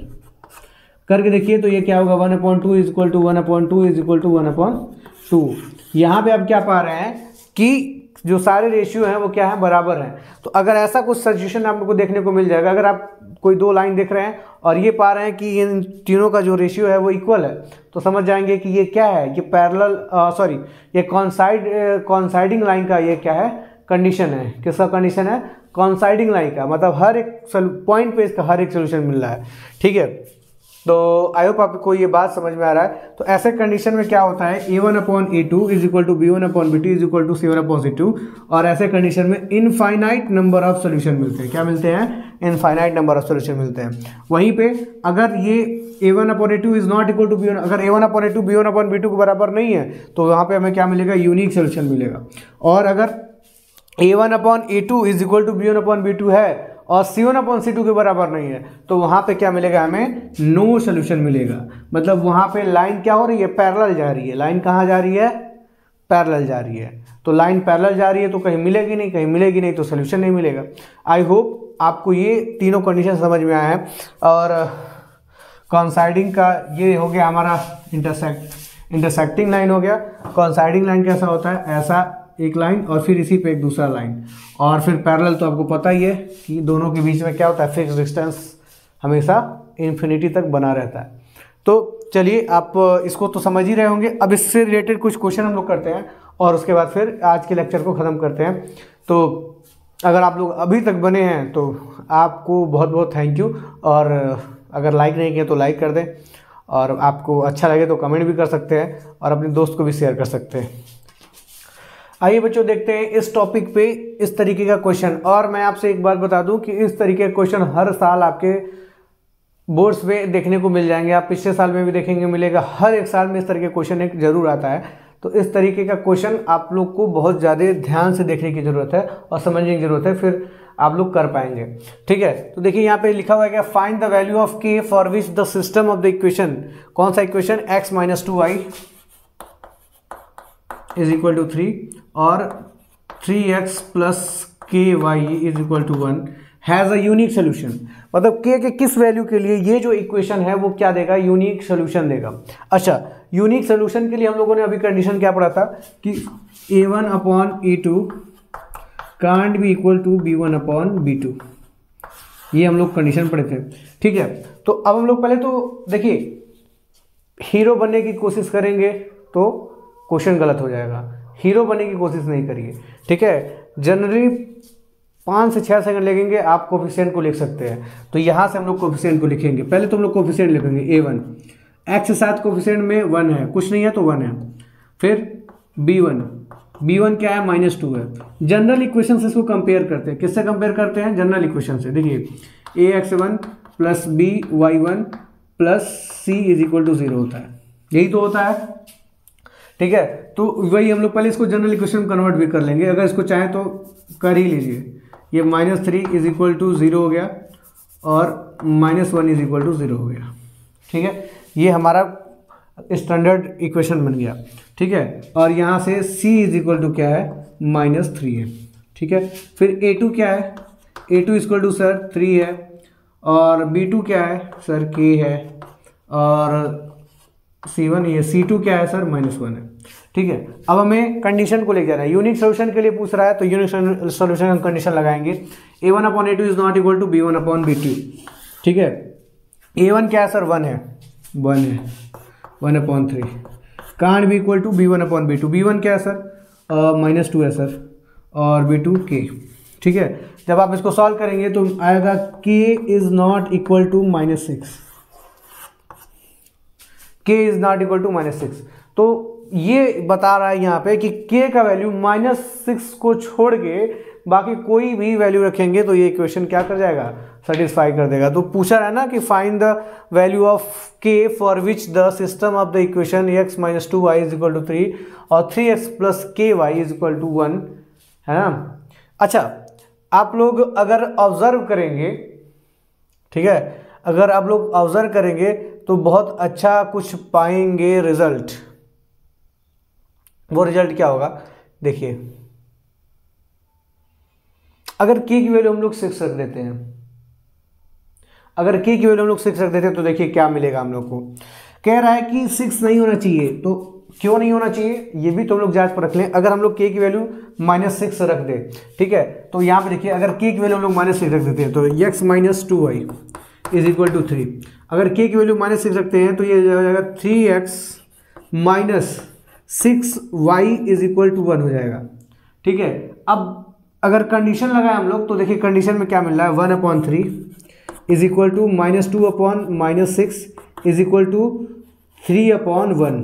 करके देखिए। तो ये क्या होगा 1/2 is equal to 1/2 is equal to 1/2। यहाँ पे आप क्या पा रहे हैं कि जो सारे रेशियो हैं वो क्या है, बराबर हैं। तो अगर ऐसा कुछ सिचुएशन आप लोग को देखने को मिल जाएगा, अगर आप कोई दो लाइन देख रहे हैं और ये पा रहे हैं कि इन तीनों का जो रेशियो है वो इक्वल है, तो समझ जाएंगे कि ये क्या है, ये पैरेलल सॉरी ये कॉन्साइडिंग लाइन का ये क्या है, कंडीशन है। किसका कंडीशन है, कॉन्साइडिंग लाइन का, मतलब हर एक पॉइंट पे इसका हर एक सोल्यूशन मिल रहा है। ठीक है, तो आई होप आपको ये बात समझ में आ रहा है। तो ऐसे कंडीशन में क्या होता है, a1/a2 is equal to b1/b2 is equal to c1/c2, और ऐसे कंडीशन में इनफाइनाइट नंबर ऑफ सोल्यूशन मिलते हैं। क्या मिलते हैं, इनफाइनाइट नंबर ऑफ सोल्यूशन मिलते हैं। वहीं पे अगर ये a1/a2 is not equal to b1, अगर a1/a2 b1/b2 के बराबर नहीं है तो वहाँ पे हमें क्या मिलेगा, यूनिक सोल्यूशन मिलेगा। और अगर a1/a2 is equal to b1/b2 है और c1/c2 के बराबर नहीं है तो वहाँ पे क्या मिलेगा, हमें नो सोल्यूशन मिलेगा। मतलब वहाँ पे लाइन क्या हो रही है, पैरेलल जा रही है। लाइन कहाँ जा रही है, पैरेलल जा रही है। तो लाइन पैरेलल जा रही है तो कहीं मिलेगी नहीं, कहीं मिलेगी नहीं तो सोल्यूशन नहीं मिलेगा। आई होप आपको ये तीनों कंडीशन समझ में आया है। और कॉन्साइडिंग का ये हो गया हमारा इंटरसेक्टिंग लाइन हो गया। कॉन्साइडिंग लाइन कैसा होता है, ऐसा एक लाइन और फिर इसी पे एक दूसरा लाइन, और फिर पैरेलल तो आपको पता ही है कि दोनों के बीच में क्या होता है, फिक्स डिस्टेंस हमेशा इन्फिनिटी तक बना रहता है। तो चलिए आप इसको तो समझ ही रहे होंगे। अब इससे रिलेटेड कुछ क्वेश्चन हम लोग करते हैं और उसके बाद फिर आज के लेक्चर को ख़त्म करते हैं। तो अगर आप लोग अभी तक बने हैं तो आपको बहुत बहुत थैंक यू, और अगर लाइक नहीं किया तो लाइक कर दें, और आपको अच्छा लगे तो कमेंट भी कर सकते हैं और अपने दोस्त को भी शेयर कर सकते हैं। आइए बच्चों देखते हैं इस टॉपिक पे इस तरीके का क्वेश्चन। और मैं आपसे एक बात बता दूं कि इस तरीके के क्वेश्चन हर साल आपके बोर्ड्स पे देखने को मिल जाएंगे। आप पिछले साल में भी देखेंगे, मिलेगा। हर एक साल में इस तरह के क्वेश्चन एक जरूर आता है। तो इस तरीके का क्वेश्चन आप लोग को बहुत ज़्यादा ध्यान से देखने की ज़रूरत है और समझने की ज़रूरत है, फिर आप लोग कर पाएंगे। ठीक है, तो देखिए यहाँ पे लिखा हुआ है क्या, find the value of k for which the system of the equation, कौन सा equation, x - 2y is equal to 3 और 3x plus ky is equal to 1 has a unique solution. मतलब k के किस वैल्यू के लिए ये जो इक्वेशन है वो क्या देगा, यूनिक सोल्यूशन देगा। अच्छा, यूनिक सोल्यूशन के लिए हम लोगों ने अभी कंडीशन क्या पढ़ा था कि a1/a2 can't be equal to b1/b2, ये हम लोग कंडीशन पढ़े थे। ठीक है, तो अब हम लोग पहले तो देखिए हीरो बनने की कोशिश करेंगे तो क्वेश्चन गलत हो जाएगा। हीरो बनने की कोशिश नहीं करिए। ठीक है, जनरली 5 से 6 सेकंड लगेंगे, आप कोफिशिएंट को लिख सकते हैं। तो यहाँ से हम लोग कोफिशिएंट को लिखेंगे। पहले तो हम लोग कोफिशिएंट लिखेंगे a1, x के साथ कोफिशिएंट में 1 है, कुछ नहीं है तो 1 है। फिर b1 क्या है, -2 है। जनरल इक्वेशन से इसको कंपेयर करते हैं। किससे कंपेयर करते हैं, जनरल इक्वेशन से। देखिए ax1 plus by1 plus c is equal to 0 होता है, यही तो होता है। ठीक है, तो वही हम लोग पहले इसको जनरल इक्वेशन कन्वर्ट भी कर लेंगे, अगर इसको चाहें तो कर ही लीजिए। ये -3 इज इक्वल टू 0 हो गया और -1 इज इक्वल टू 0 हो गया। ठीक है, ये हमारा स्टैंडर्ड इक्वेशन बन गया। ठीक है, और यहाँ से c इज इक्वल टू क्या है, -3 है। ठीक है, फिर a2 क्या है, a2 is equal to sir 3 है, और b2 क्या है सर k है, और c1 ये c2 क्या है सर, -1 है। ठीक है, अब हमें कंडीशन को लेकर जाना है। यूनिक सोल्यूशन के लिए पूछ रहा है तो यूनिक सोल्यूशन हम कंडीशन लगाएंगे। a1/a2 is not equal to b1/b2। ठीक है, a1 क्या है सर, 1 है, 1/3 can't be equal to b1/b2। b1 क्या है सर, -2 है सर, और b2 k। ठीक है, जब आप इसको सॉल्व करेंगे तो आएगा k is not equal to -6, k is not equal to -6। तो ये बता रहा है यहाँ पे कि k का वैल्यू -6 को छोड़ के बाकी कोई भी वैल्यू रखेंगे तो ये इक्वेशन क्या कर जाएगा, सेटिस्फाई कर देगा। तो पूछा है ना कि find the value of k for which the system of the equation x - 2y is equal to 3 और 3x plus ky is equal to 1, है ना। अच्छा, आप लोग अगर ऑब्जर्व करेंगे ठीक है, अगर आप लोग ऑब्जर्व करेंगे तो बहुत अच्छा कुछ पाएंगे रिजल्ट। वो रिजल्ट क्या होगा, देखिए अगर के की वैल्यू हम लोग 6 रख देते हैं, अगर के की वैल्यू हम लोग 6 रख देते हैं तो देखिए क्या मिलेगा हम लोग को। कह रहा है कि 6 नहीं होना चाहिए, तो क्यों नहीं होना चाहिए ये भी तो हम लोग जांच पर रख लें। अगर हम लोग के की वैल्यू -6 रख दें, ठीक है, तो यहाँ पे देखिए अगर के की वैल्यू हम लोग -6 रख देते हैं तो x - 2y = 3। अगर के की वैल्यू -6 रखते हैं तो ये हो जाएगा 3x - 6y = 1 हो जाएगा। ठीक है, अब अगर कंडीशन लगाए हम लोग तो देखिए कंडीशन में क्या मिल रहा है, 1/3 = -2/- 6 = 3/1।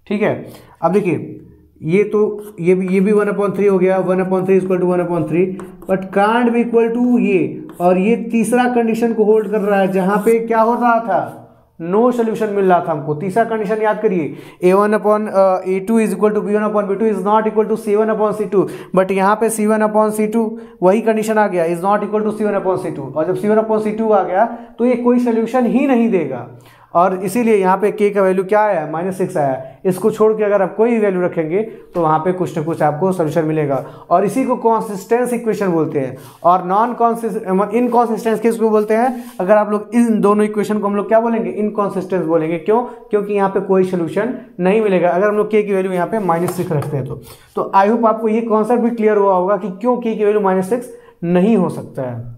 ठीक है, अब देखिए ये तो ये भी 1/3 हो गया, 1/3 = 1/3, बट कांट भी इक्वल टू ये, और ये तीसरा कंडीशन को होल्ड कर रहा है जहां पे क्या हो रहा था, नो सोल्यूशन मिल रहा था हमको। तीसरा कंडीशन याद करिए, a1/a2 = b1/b2 is not equal to c1/c2, but यहाँ पे c1/c2 वही कंडीशन आ गया, is not equal to c1/c2, और जब c1/c2 आ गया तो ये कोई सोल्यूशन ही नहीं देगा, और इसीलिए यहाँ पे k का वैल्यू क्या आया, -6 आया। इसको छोड़ के अगर आप कोई वैल्यू रखेंगे तो वहाँ पे कुछ ना कुछ आपको सोल्यूशन मिलेगा, और इसी को कॉन्सिस्टेंस इक्वेशन बोलते हैं। और इनकॉन्सिस्टेंस किसको बोलते हैं, अगर आप लोग इन दोनों इक्वेशन को हम लोग क्या बोलेंगे, इनकॉन्सिस्टेंस बोलेंगे। क्यों, क्योंकि यहाँ पे कोई सोल्यूशन नहीं मिलेगा अगर हम लोग k की वैल्यू यहाँ पे -6 रखते हैं तो आई होप आपको ये कॉन्सेप्ट भी क्लियर हुआ होगा कि क्यों k की वैल्यू -6 नहीं हो सकता है।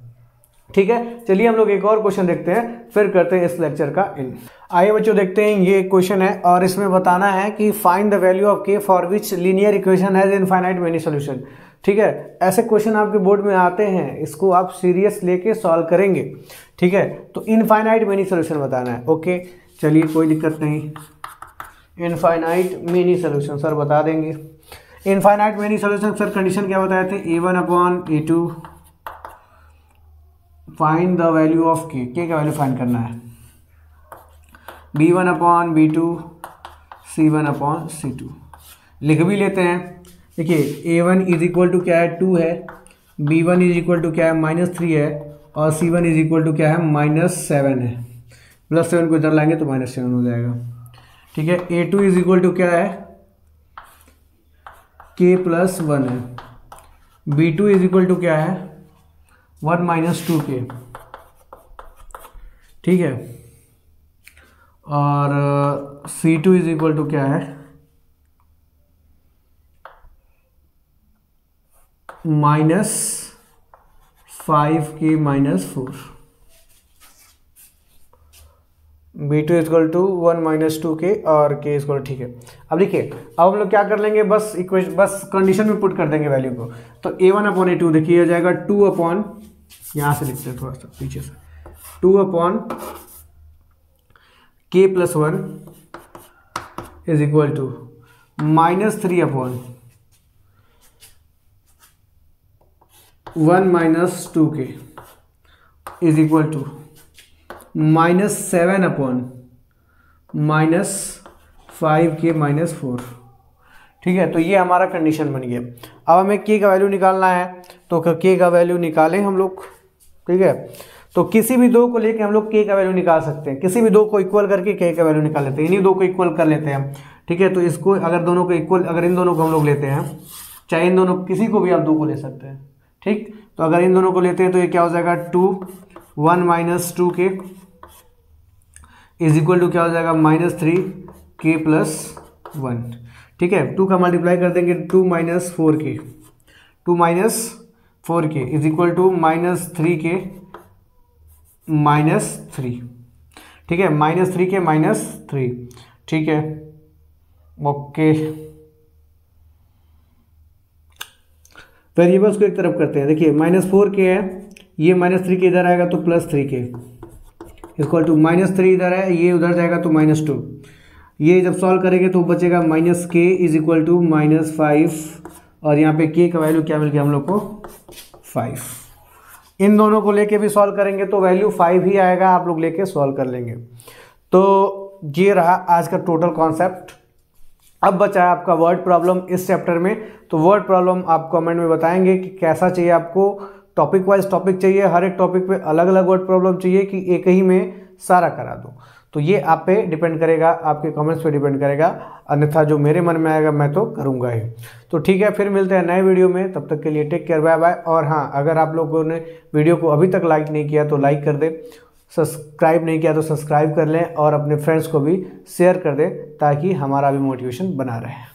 ठीक है, चलिए हम लोग एक और क्वेश्चन देखते हैं, फिर करते हैं इस लेक्चर का एंड। आइए बच्चों देखते हैं, ये क्वेश्चन है और इसमें बताना है कि find the value of k for which linear equation has infinite many solution. ठीक है, ऐसे क्वेश्चन आपके बोर्ड में आते हैं, इसको आप सीरियस लेके सॉल्व करेंगे। ठीक है, तो इनफाइनाइट मेनी सॉल्यूशन बताना है। ओके, चलिए कोई दिक्कत नहीं, इनफाइनाइट मेनी सॉल्यूशन सर बता देंगे। Infinite many solution sir condition क्या बताए थे, a1/a2 find the value of k का वैल्यू फाइंड करना है, b1/b2 c1/c2 लिख भी लेते हैं। देखिए a1 = क्या है, 2 है, b1 = क्या है, -3 है, और c1 = क्या है, -7 है। +7 को इधर लाएंगे तो -7 हो जाएगा। ठीक है, a2 = क्या है, k + 1 है, b2 = क्या है, 1 - 2k। ठीक है, और c2 = क्या है, -5k - 4। b2 = 1 - 2k और k = ठीक है। अब देखिए, अब हम लोग क्या कर लेंगे, बस कंडीशन में पुट कर देंगे वैल्यू को। तो a1/a2 देखिए हो जाएगा 2 यहाँ से लिखते हैं थोड़ा सा पीछे से, 2/k + 1 = -3/1 - 2k = -7/- 5k - 4। ठीक है, तो ये हमारा कंडीशन बन गया। अब हमें k का वैल्यू निकालना है, तो k का वैल्यू निकालें हम लोग। ठीक है, तो किसी भी दो को लेके हम लोग k का वैल्यू निकाल सकते हैं, किसी भी दो को इक्वल करके k का वैल्यू निकाल लेते हैं, इन्हीं दो को इक्वल कर लेते हैं हम। ठीक है, तो इसको अगर दोनों को इक्वल, अगर इन दोनों को हम लोग लेते हैं, चाहे इन दोनों किसी को भी आप दो को ले सकते हैं। ठीक, तो अगर इन दोनों को लेते हैं तो ये क्या हो जाएगा, 1 - 2k = क्या हो जाएगा, -3k + 1। ठीक है, 2 का मल्टीप्लाई कर देंगे, 2 - 4k = -3k - 3। ठीक है, -3k - 3। ठीक है, ओके, वेरिएबल्स को एक तरफ करते हैं। देखिए -4k है, ये -3k इधर आएगा तो +3k = -3 इधर है, ये उधर जाएगा तो -2। ये जब सॉल्व करेंगे तो बचेगा -k = -5, और यहाँ पे k का वैल्यू क्या मिल गया हम लोग को, 5। इन दोनों को लेके भी सॉल्व करेंगे तो वैल्यू 5 ही आएगा, आप लोग लेके सॉल्व कर लेंगे। तो ये रहा आज का टोटल कॉन्सेप्ट। अब बचा है आपका वर्ड प्रॉब्लम इस चैप्टर में, तो वर्ड प्रॉब्लम आप कमेंट में बताएंगे कि कैसा चाहिए आपको, टॉपिक वाइज टॉपिक चाहिए, हर एक टॉपिक पे अलग अलग वर्ड प्रॉब्लम चाहिए कि एक ही में सारा करा दूँ, तो ये आप पे डिपेंड करेगा, आपके कमेंट्स पे डिपेंड करेगा। अन्यथा जो मेरे मन में आएगा मैं तो करूँगा ही। तो ठीक है, फिर मिलते हैं नए वीडियो में, तब तक के लिए टेक केयर, बाय बाय। और हाँ, अगर आप लोगों ने वीडियो को अभी तक लाइक नहीं किया तो लाइक कर दे, सब्सक्राइब नहीं किया तो सब्सक्राइब कर लें और अपने फ्रेंड्स को भी शेयर कर दें ताकि हमारा भी मोटिवेशन बना रहे।